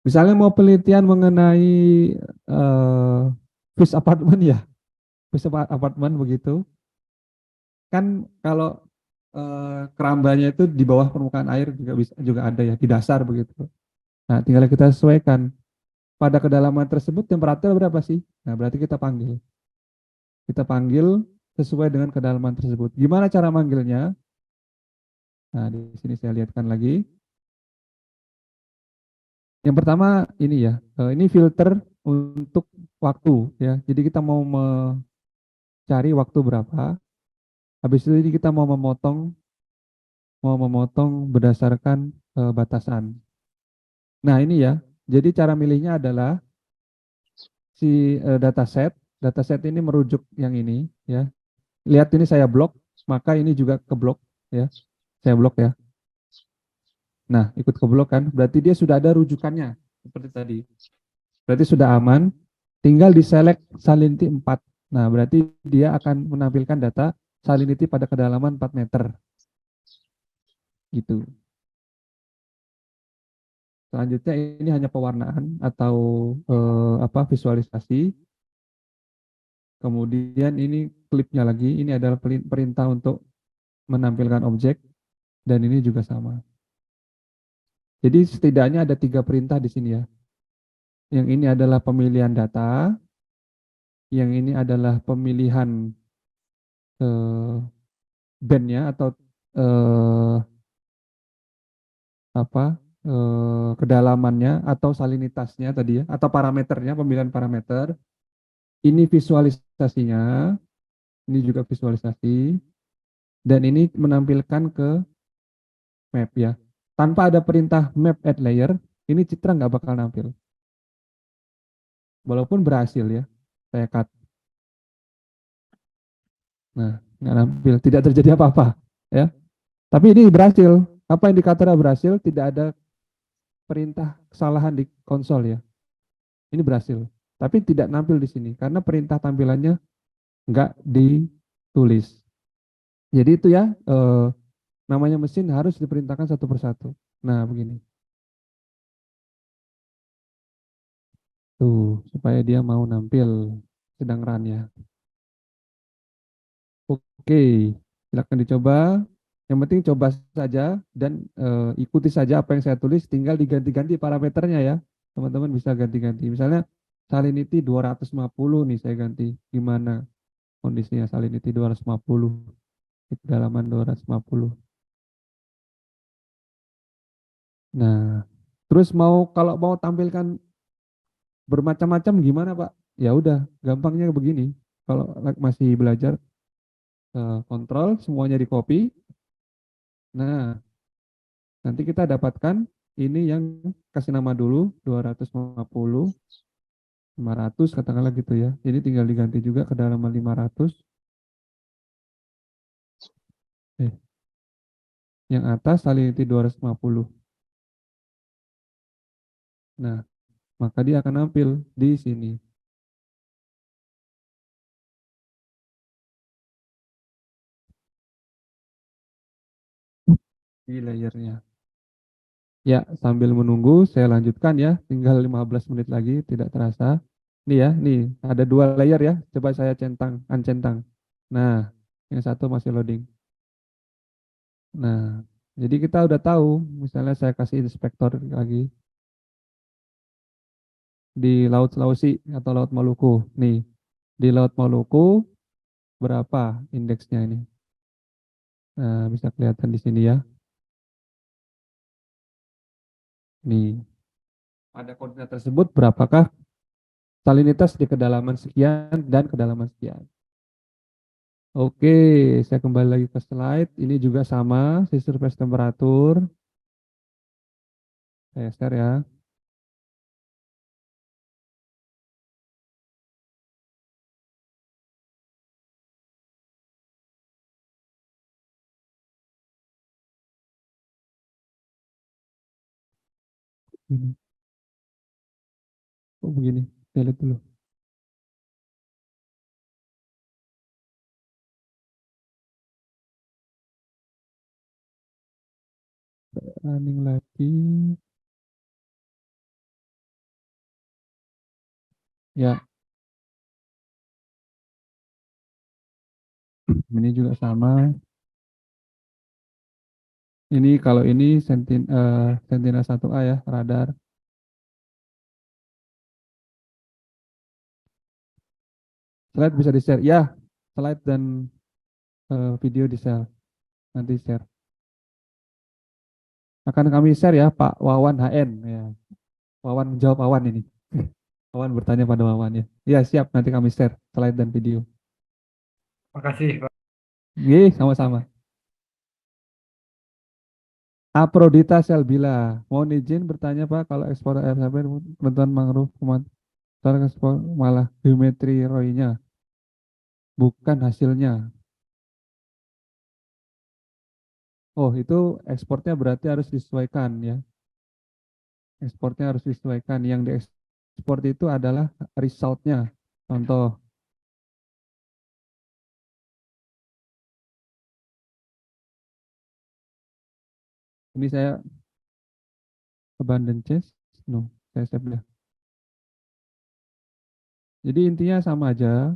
Speaker 4: misalnya mau penelitian mengenai fish apartment ya. Fish apartment begitu. Kan kalau kerambanya itu di bawah permukaan air juga bisa juga ada ya di dasar begitu. Nah, tinggal kita sesuaikan pada kedalaman tersebut temperatur berapa sih? Nah, berarti kita panggil. Kita panggil sesuai dengan kedalaman tersebut. Gimana cara manggilnya? Nah, di sini saya lihatkan lagi. Yang pertama ini ya, ini filter untuk waktu ya. Jadi kita mau mencari waktu berapa. Habis itu ini kita mau memotong berdasarkan batasan. Nah, ini ya. Jadi cara milihnya adalah si dataset. Dataset ini merujuk yang ini ya. Lihat ini saya blok, maka ini juga ke blok ya. Saya blok ya. Nah, ikut ke blok kan, berarti dia sudah ada rujukannya seperti tadi. Berarti sudah aman, tinggal diselect salinity 4. Nah, berarti dia akan menampilkan data salinity pada kedalaman 4 meter. Gitu. Selanjutnya ini hanya pewarnaan atau visualisasi. Kemudian ini klipnya lagi, ini adalah perintah untuk menampilkan objek dan ini juga sama. Jadi setidaknya ada 3 perintah di sini ya. Yang ini adalah pemilihan data, yang ini adalah pemilihan bandnya atau eh, kedalamannya atau salinitasnya tadi ya, atau parameternya, pemilihan parameter. Ini visualisasinya, ini juga visualisasi, dan ini menampilkan ke map ya. Tanpa ada perintah map add layer, ini citra nggak bakal nampil. Walaupun berhasil ya, saya cut. Nah, nggak nampil, tidak terjadi apa-apa ya. Tapi ini berhasil. Apa indikatornya berhasil? Tidak ada perintah kesalahan di konsol ya. Ini berhasil. Tapi tidak nampil di sini karena perintah tampilannya nggak ditulis. Jadi itu ya namanya mesin harus diperintahkan satu persatu. Nah begini. Tuh supaya dia mau nampil sedang run ya. Oke, silakan dicoba. Yang penting coba saja dan ikuti saja apa yang saya tulis. Tinggal diganti-ganti parameternya ya. Teman-teman bisa ganti-ganti. Misalnya salinity 250 nih saya ganti. Gimana kondisinya salinity 250? Di kedalaman 250. Nah, terus kalau mau tampilkan bermacam-macam gimana Pak? Ya udah, gampangnya begini. Kalau masih belajar kontrol semuanya di copy. Nah, nanti kita dapatkan ini yang kasih nama dulu 250, 500 katakanlah gitu ya. Jadi tinggal diganti juga kedalaman 500. Yang atas salinity 250. Nah, maka dia akan nampil di sini. Di layernya. Ya, sambil menunggu saya lanjutkan ya. Tinggal 15 menit lagi, tidak terasa. Nih ya, nih ada 2 layer ya. Coba saya uncentang. Nah, yang satu masih loading. Nah, jadi kita udah tahu, misalnya saya kasih inspektor lagi di Laut Sulawesi atau Laut Maluku. Nih, di Laut Maluku berapa indeksnya ini? Nah, bisa kelihatan di sini ya. Nih, pada koordinat tersebut berapakah salinitas di kedalaman sekian dan kedalaman sekian. Oke, saya kembali lagi ke slide. Ini juga sama, si surface temperatur. Saya share ya. Ini. Oh begini, saya lihat dulu. Running lagi. Ya, ini juga sama. Ini kalau ini Sentinel 1A ya, radar. Slide bisa di-share. Ya, slide dan video di-share. Nanti share. Akan kami share ya, Pak Wawan HN. Ya. Wawan menjawab Wawan ini. Wawan bertanya pada Wawan ya. Ya, siap. Nanti kami share slide dan video.
Speaker 7: Makasih, Pak.
Speaker 4: Iya, sama-sama. Aprodita Selbila. Mohon izin bertanya Pak, kalau ekspor air sampai ketentuan mangrove kemarin ekspor malah geometri ROI-nya, bukan hasilnya. Oh, itu ekspornya berarti harus disesuaikan ya. Ekspornya harus disesuaikan. Yang diekspor itu adalah result-nya. Contoh, ini saya abandon chest. No, saya save ya. Jadi intinya sama aja.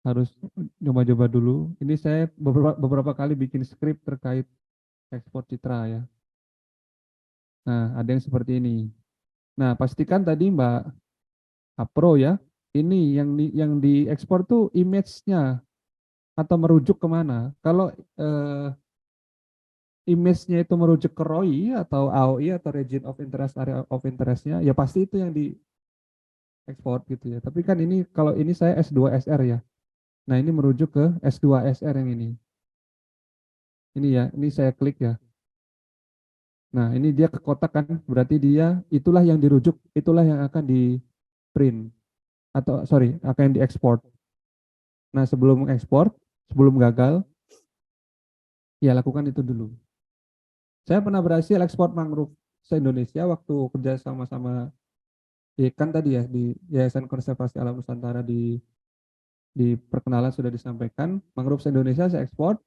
Speaker 4: Harus coba-coba dulu. Ini saya beberapa kali bikin skrip terkait ekspor citra ya. Nah, ada yang seperti ini. Nah, pastikan tadi Mbak Apro ya, ini yang diekspor tuh image-nya atau merujuk kemana. Kalau image-nya itu merujuk ke ROI atau AOI atau region of interest, area of interest-nya, ya pasti itu yang diekspor gitu ya. Tapi kan ini kalau ini saya S2SR ya. Nah, ini merujuk ke S2SR yang ini. Ini ya, ini saya klik ya. Nah, ini dia ke kotak kan, berarti dia itulah yang dirujuk, itulah yang akan di print atau sorry, akan diekspor. Nah, sebelum ekspor, sebelum gagal, ya lakukan itu dulu. Saya pernah berhasil ekspor mangrove se-Indonesia waktu kerja sama-sama kan tadi ya di Yayasan Konservasi Alam Nusantara di perkenalan sudah disampaikan, mangrove se-Indonesia saya ekspor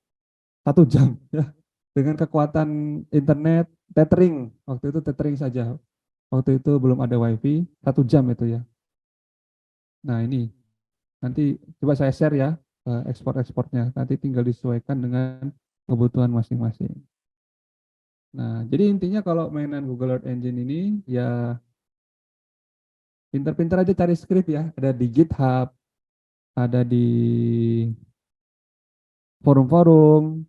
Speaker 4: 1 jam ya dengan kekuatan internet tethering, waktu itu tethering saja. Waktu itu belum ada wifi, 1 jam itu ya. Nah ini, nanti coba saya share ya ekspor-ekspornya, nanti tinggal disesuaikan dengan kebutuhan masing-masing. Nah, jadi intinya kalau mainan Google Earth Engine ini ya pinter-pinter aja cari script ya, ada di GitHub, ada di forum-forum,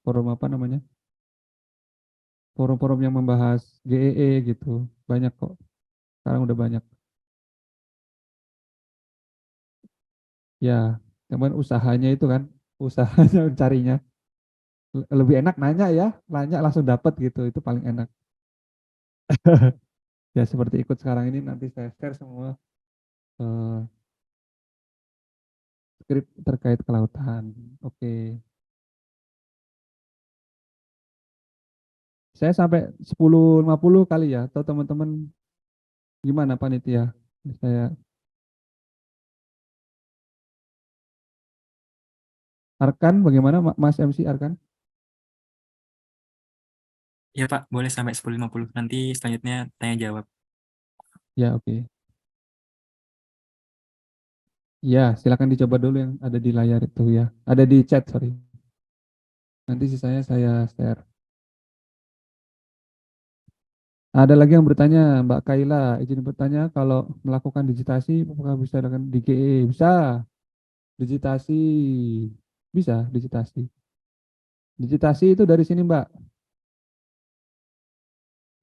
Speaker 4: forum apa namanya, forum-forum yang membahas GEE gitu, banyak kok, sekarang udah banyak. Ya, cuman usahanya itu kan, usahanya mencarinya. Lebih enak nanya ya, nanya langsung dapat gitu, itu paling enak. Ya seperti ikut sekarang ini nanti saya share semua skrip terkait kelautan. Oke. Saya sampai 10.50 kali ya, atau teman-teman gimana panitia? Saya Arkan bagaimana Mas MC Arkan?
Speaker 3: Ya Pak, boleh sampai 10.50. Nanti selanjutnya tanya jawab.
Speaker 4: Ya, oke. Ya, silakan dicoba dulu yang ada di layar itu ya. Ada di chat, sorry. Nanti sisanya saya share. Ada lagi yang bertanya, Mbak Kaila, izin bertanya kalau melakukan digitasi apakah bisa dengan DGE? Bisa, digitasi. Bisa, digitasi. Digitasi itu dari sini, Mbak.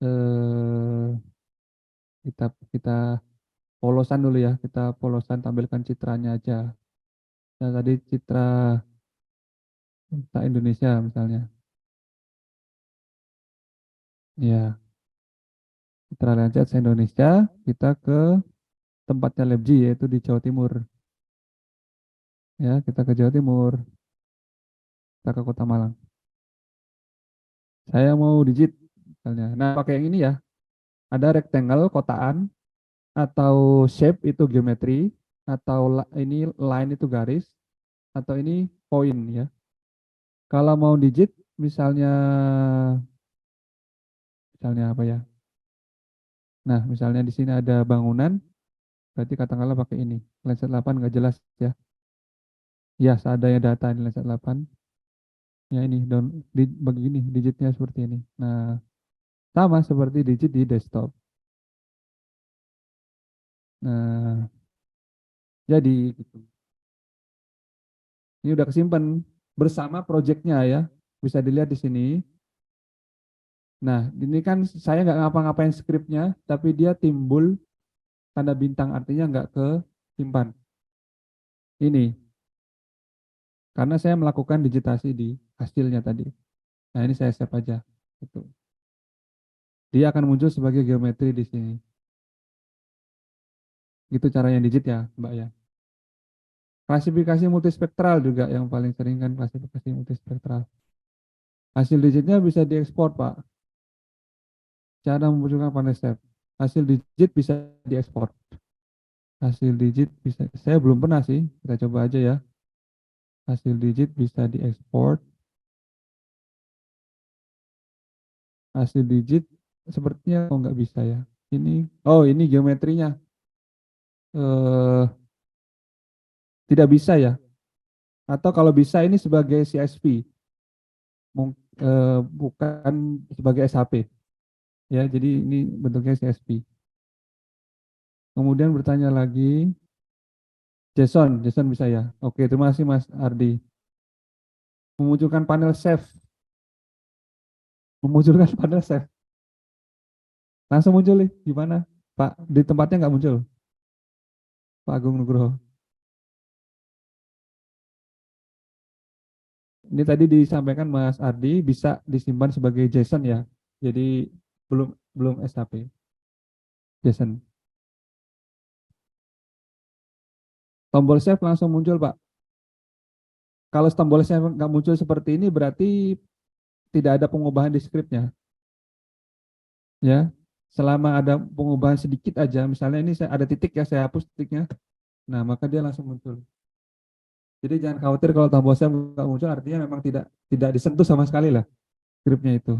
Speaker 4: Eh, kita polosan dulu ya, kita polosan tampilkan citranya aja. Nah, tadi citra Indonesia misalnya. Ya, citra Landsat Indonesia, kita ke tempatnya LabG yaitu di Jawa Timur. Ya, kita ke Jawa Timur, kita ke Kota Malang. Saya mau digit misalnya. Nah, pakai yang ini ya. Ada rectangle kotaan atau shape itu geometri atau ini line itu garis atau ini point ya. Kalau mau digit misalnya apa ya? Nah, misalnya di sini ada bangunan, berarti katakanlah pakai ini. Lensa 8 nggak jelas ya. Ya, seadanya data di lensa 8. Ya ini begini digitnya seperti ini. Nah, sama seperti digit di desktop. Nah, jadi gitu. Ini udah kesimpan bersama projectnya ya. Bisa dilihat di sini. Nah, ini kan saya nggak ngapa-ngapain skripnya, tapi dia timbul tanda bintang artinya nggak ke simpan. Ini karena saya melakukan digitasi di hasilnya tadi. Nah, ini saya save aja. Gitu. Dia akan muncul sebagai geometri di sini. Gitu caranya digit ya, Mbak ya. Klasifikasi multispektral juga yang paling sering kan klasifikasi multispektral. Hasil digitnya bisa diekspor, Pak. Cara memunculkan panel step. Hasil digit bisa diekspor. Hasil digit bisa, saya belum pernah sih, kita coba aja ya. Hasil digit bisa diekspor. Hasil digit sepertinya kok nggak bisa ya. Ini geometrinya. Eh, tidak bisa ya. Atau kalau bisa ini sebagai CSV, bukan sebagai SHP. Ya, jadi ini bentuknya CSV. Kemudian bertanya lagi, JSON bisa ya. Oke, terima kasih Mas Ardi. Memunculkan panel save. Memunculkan panel save. Langsung muncul nih, gimana? Pak, di tempatnya nggak muncul? Pak Agung Nugroho. Ini tadi disampaikan Mas Ardi bisa disimpan sebagai JSON ya. Jadi belum belum SHP. JSON. Tombol save langsung muncul, Pak. Kalau tombol save nggak muncul seperti ini berarti tidak ada pengubahan di skripnya. Ya. Selama ada pengubahan sedikit aja, misalnya ini ada titik ya, saya hapus titiknya. Nah, maka dia langsung muncul. Jadi jangan khawatir kalau tombol save nggak muncul, artinya memang tidak disentuh sama sekali lah skripnya itu.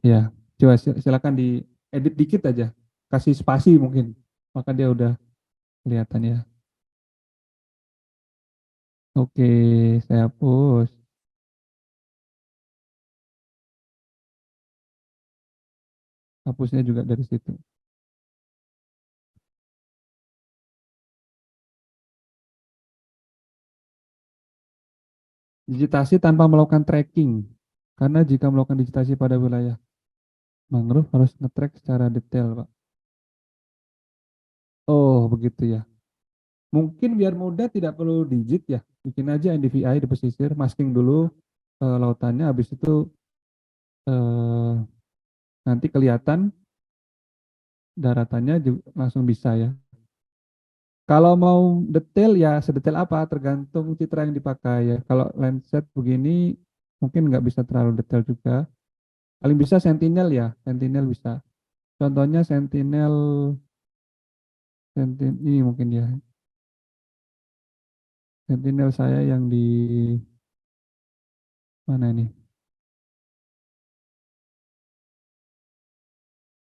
Speaker 4: Ya, coba silakan diedit dikit aja, kasih spasi mungkin, maka dia udah kelihatan ya. Oke, saya hapus. Hapusnya juga dari situ. Digitasi tanpa melakukan tracking. Karena jika melakukan digitasi pada wilayah mangrove harus nge-track secara detail, Pak. Oh, begitu ya. Mungkin biar mudah tidak perlu digit ya. Bikin aja NDVI di pesisir, masking dulu lautannya, habis itu eh, nanti kelihatan daratannya juga langsung bisa ya. Kalau mau detail ya sedetail apa tergantung citra yang dipakai ya. Kalau Landsat begini mungkin nggak bisa terlalu detail juga. Paling bisa Sentinel ya, Sentinel bisa. Contohnya Sentinel, Sentinel ini mungkin ya. Sentinel saya yang di mana ini?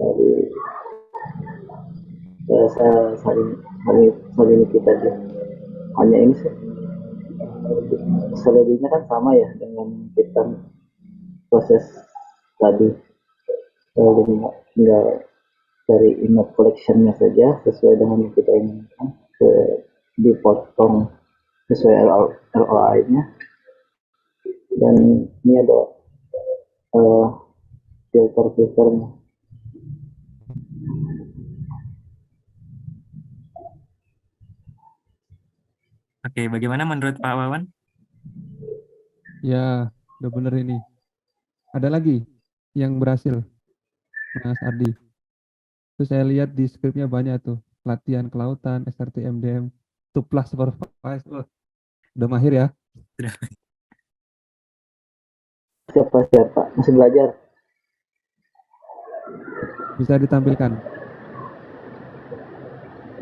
Speaker 8: dari rasa saling kita aja. Hanya ini sih, selebihnya kan sama ya dengan kita proses tadi. Jadi tinggal dari image collectionnya saja sesuai dengan yang kita inginkan, dipotong sesuai ROI-nya, dan ini ada filter-filternya.
Speaker 3: Oke, bagaimana menurut Pak Wawan?
Speaker 4: Ya, udah bener ini. Ada lagi yang berhasil, Mas Ardi. Terus saya lihat di skripnya banyak tuh, latihan kelautan, SRT MDM, Tuplas Supervise. Wah, udah mahir ya.
Speaker 3: Sudah.
Speaker 8: Siapa masih belajar.
Speaker 4: Bisa ditampilkan.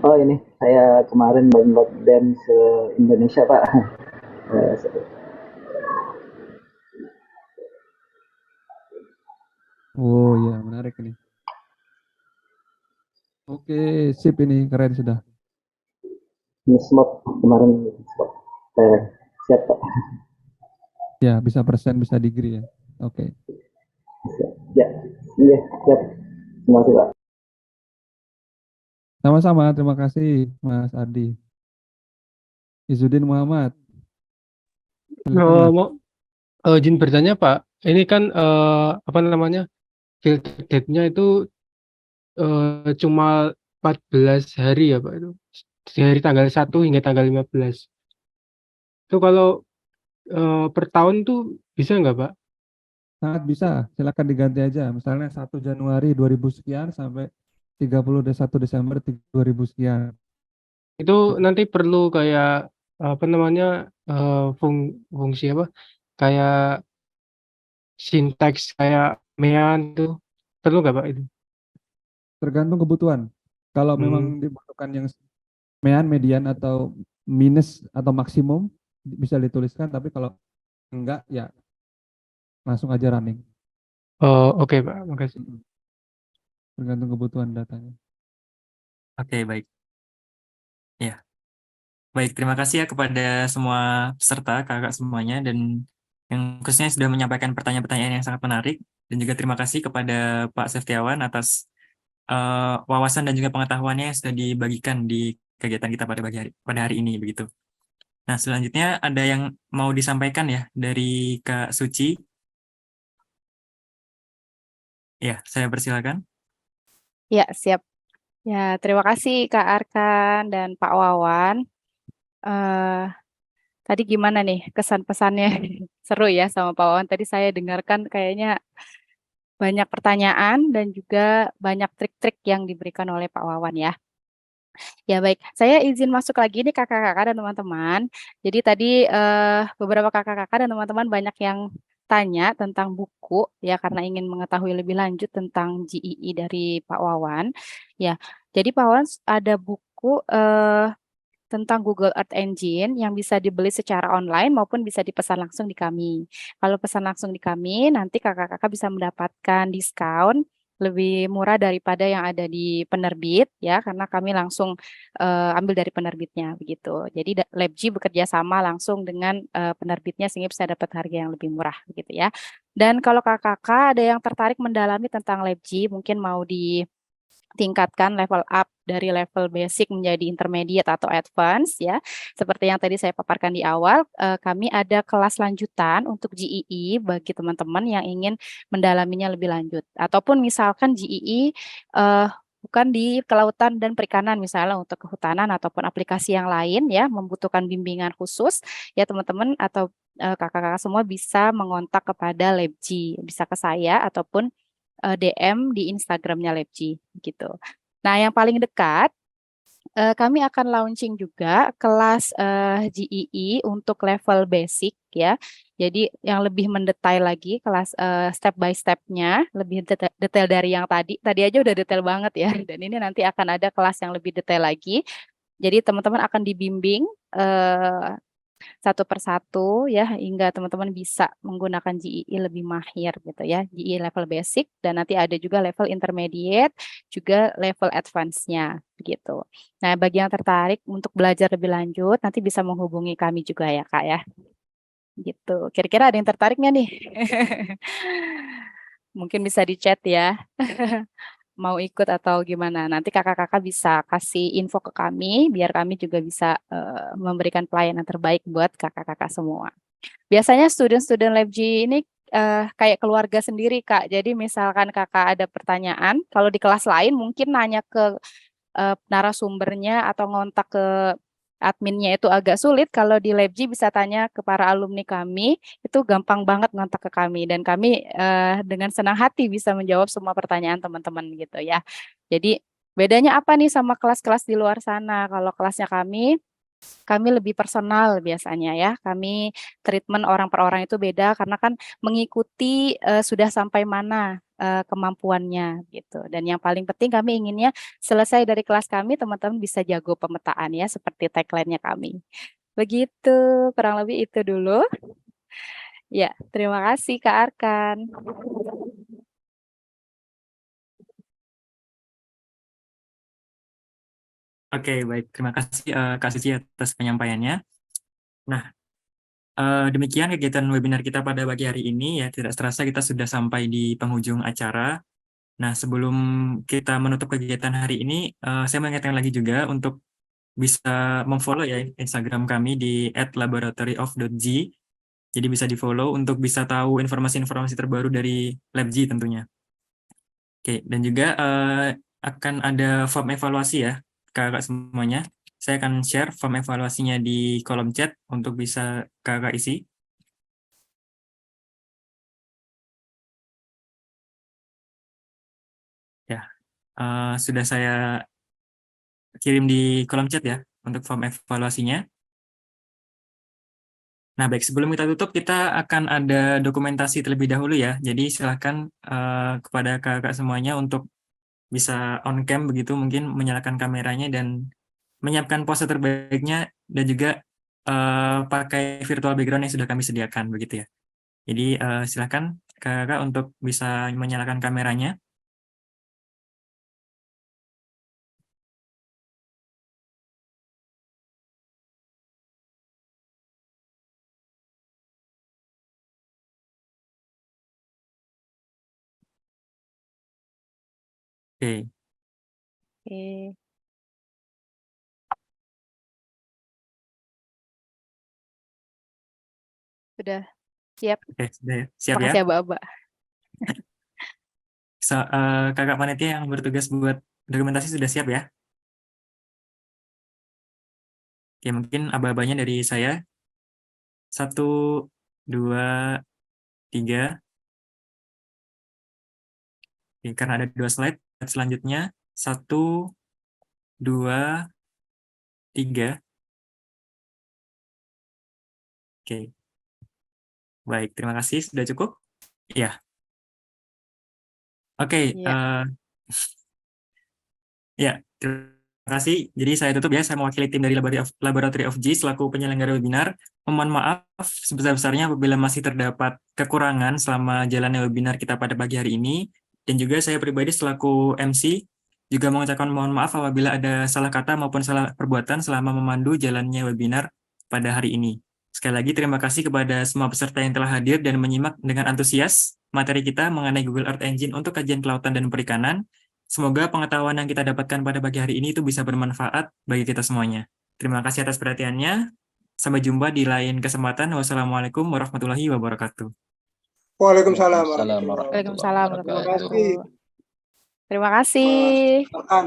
Speaker 8: Oh ini saya kemarin download dance Indonesia Pak.
Speaker 4: Oh iya, menarik ini. Oke, sip ini, keren sudah.
Speaker 8: Ini smoke kemarin smoke. Siap Pak.
Speaker 4: Ya, bisa persen, bisa degree ya. Oke.
Speaker 8: Ya, iya siap. Terima kasih Pak.
Speaker 4: Sama-sama, terima kasih Mas Ardi. Izudin Muhammad. Silakan Mas.
Speaker 9: Mau izin bertanya Pak, ini kan apa namanya filter date-nya itu cuma 14 hari ya Pak itu, dari tanggal 1 hingga tanggal 15. Itu kalau per tahun tuh bisa nggak Pak?
Speaker 4: Sangat bisa, silakan diganti aja. Misalnya 1 Januari 2000 sekian sampai 31 Desember 2000 sekian.
Speaker 9: Itu nanti perlu kayak apa namanya fungsi apa? Kayak sinteks kayak mean tuh perlu nggak Pak itu?
Speaker 4: Tergantung kebutuhan. Kalau memang dibutuhkan yang mean, median, atau minus atau maksimum, bisa dituliskan. Tapi kalau enggak, ya langsung aja running.
Speaker 9: Oh oke Pak, makasih.
Speaker 4: Tergantung kebutuhan datanya.
Speaker 3: Oke, baik. Ya, baik. Terima kasih ya kepada semua peserta, kakak semuanya, dan yang khususnya sudah menyampaikan pertanyaan-pertanyaan yang sangat menarik. Dan juga terima kasih kepada Pak Seftiawan atas wawasan dan juga pengetahuannya yang sudah dibagikan di kegiatan kita pada hari ini, begitu. Nah, selanjutnya ada yang mau disampaikan ya dari Kak Suci. Ya, saya persilakan.
Speaker 1: Ya, siap. Ya, terima kasih Kak Arkan dan Pak Wawan. Tadi gimana nih kesan pesannya? Seru ya sama Pak Wawan. Tadi saya dengarkan kayaknya banyak pertanyaan dan juga banyak trik-trik yang diberikan oleh Pak Wawan ya. Ya baik, saya izin masuk lagi nih kakak-kakak dan teman-teman. Jadi tadi beberapa kakak-kakak dan teman-teman banyak yang tanya tentang buku ya karena ingin mengetahui lebih lanjut tentang GEE dari Pak Wawan. Ya, jadi Pak Wawan ada buku tentang Google Earth Engine yang bisa dibeli secara online maupun bisa dipesan langsung di kami. Kalau pesan langsung di kami, nanti kakak-kakak bisa mendapatkan diskon lebih murah daripada yang ada di penerbit ya, karena kami langsung ambil dari penerbitnya begitu. Jadi LabG bekerja sama langsung dengan penerbitnya sehingga bisa dapat harga yang lebih murah begitu ya. Dan kalau kakak-kakak ada yang tertarik mendalami tentang LabG, mungkin mau tingkatkan level up dari level basic menjadi intermediate atau advance ya. Seperti yang tadi saya paparkan di awal, kami ada kelas lanjutan untuk GEE bagi teman-teman yang ingin mendalaminya lebih lanjut. Ataupun misalkan GEE bukan di kelautan dan perikanan misalnya untuk kehutanan ataupun aplikasi yang lain ya membutuhkan bimbingan khusus ya teman-teman atau kakak-kakak semua bisa mengontak kepada LabG, bisa ke saya ataupun DM di Instagramnya LabG gitu. Nah, yang paling dekat kami akan launching juga kelas GEE untuk level basic ya. Jadi yang lebih mendetail lagi kelas step by step-nya lebih detail dari yang tadi. Tadi aja udah detail banget ya. Dan ini nanti akan ada kelas yang lebih detail lagi. Jadi teman-teman akan dibimbing satu persatu ya, hingga teman-teman bisa menggunakan GEE lebih mahir gitu ya. GEE level basic dan nanti ada juga level intermediate, juga level advance-nya gitu. Nah, bagi yang tertarik untuk belajar lebih lanjut, nanti bisa menghubungi kami juga ya, Kak ya. Gitu. Kira-kira ada yang tertarik nggak nih? Mungkin bisa di chat ya. Mau ikut atau gimana? Nanti kakak-kakak bisa kasih info ke kami, biar kami juga bisa memberikan pelayanan terbaik buat kakak-kakak semua. Biasanya student-student LabG ini kayak keluarga sendiri, Kak. Jadi misalkan kakak ada pertanyaan, kalau di kelas lain mungkin nanya ke narasumbernya atau ngontak ke adminnya itu agak sulit. Kalau di LabG bisa tanya ke para alumni kami, itu gampang banget ngontak ke kami dan kami dengan senang hati bisa menjawab semua pertanyaan teman-teman gitu ya. Jadi bedanya apa nih sama kelas-kelas di luar sana? Kalau kelasnya kami lebih personal biasanya ya. Kami treatment orang per orang itu beda karena kan mengikuti sudah sampai mana kemampuannya gitu. Dan yang paling penting kami inginnya selesai dari kelas kami teman-teman bisa jago pemetaan ya seperti tagline-nya kami. Begitu, kurang lebih itu dulu. Ya, terima kasih Kak Arkan.
Speaker 3: Oke, baik. Terima kasih Kak Suci atas penyampaiannya. Nah, demikian kegiatan webinar kita pada pagi hari ini ya. Tidak terasa kita sudah sampai di penghujung acara. Nah, sebelum kita menutup kegiatan hari ini, saya mengingatkan lagi juga untuk bisa memfollow ya Instagram kami di @laboratoryof.g. Jadi bisa di-follow untuk bisa tahu informasi-informasi terbaru dari LabG tentunya. Oke, dan juga akan ada form evaluasi ya, kakak semuanya. Saya akan share form evaluasinya di kolom chat untuk bisa kakak isi. Ya, sudah saya kirim di kolom chat ya untuk form evaluasinya. Nah, baik, sebelum kita tutup, kita akan ada dokumentasi terlebih dahulu ya. Jadi silakan kepada kakak semuanya untuk bisa on cam begitu, mungkin menyalakan kameranya dan menyiapkan pose terbaiknya dan juga pakai virtual background yang sudah kami sediakan begitu ya. Jadi silakan kakak untuk bisa menyalakan kameranya. Oke.
Speaker 1: Oke, sudah siap.
Speaker 3: Oke, sudah ya. Siap ya.
Speaker 1: Makasih Aba-aba.
Speaker 3: Kakak panitia yang bertugas buat dokumentasi sudah siap ya. Oke, mungkin aba-abanya dari saya. 1, 2, 3. Oke, karena ada 2 slide, selanjutnya 1, 2, 3. Oke, baik, terima kasih. Sudah cukup? Iya. Oke,
Speaker 1: Iya.
Speaker 3: ya, terima kasih. Jadi saya tutup ya, saya mewakili tim dari Laboratory of G selaku penyelenggara webinar. Mohon maaf sebesar-besarnya apabila masih terdapat kekurangan selama jalannya webinar kita pada pagi hari ini. Dan juga saya pribadi selaku MC juga mengucapkan mohon maaf apabila ada salah kata maupun salah perbuatan selama memandu jalannya webinar pada hari ini. Sekali lagi terima kasih kepada semua peserta yang telah hadir dan menyimak dengan antusias materi kita mengenai Google Earth Engine untuk kajian kelautan dan perikanan. Semoga pengetahuan yang kita dapatkan pada pagi hari ini itu bisa bermanfaat bagi kita semuanya. Terima kasih atas perhatiannya. Sampai jumpa di lain kesempatan. Wassalamualaikum warahmatullahi wabarakatuh.
Speaker 6: Waalaikumsalam
Speaker 1: Waalaikumsalam
Speaker 6: Terima
Speaker 1: warahmatullahi
Speaker 6: kasih.
Speaker 1: wabarakatuh. Terima kasih.
Speaker 6: Arkan.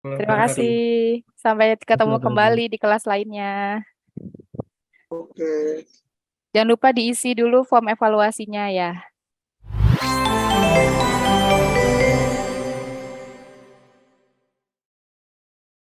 Speaker 1: Terima kasih. Sampai ketemu kembali di kelas lainnya.
Speaker 6: Oke.
Speaker 1: Jangan lupa diisi dulu form evaluasinya ya.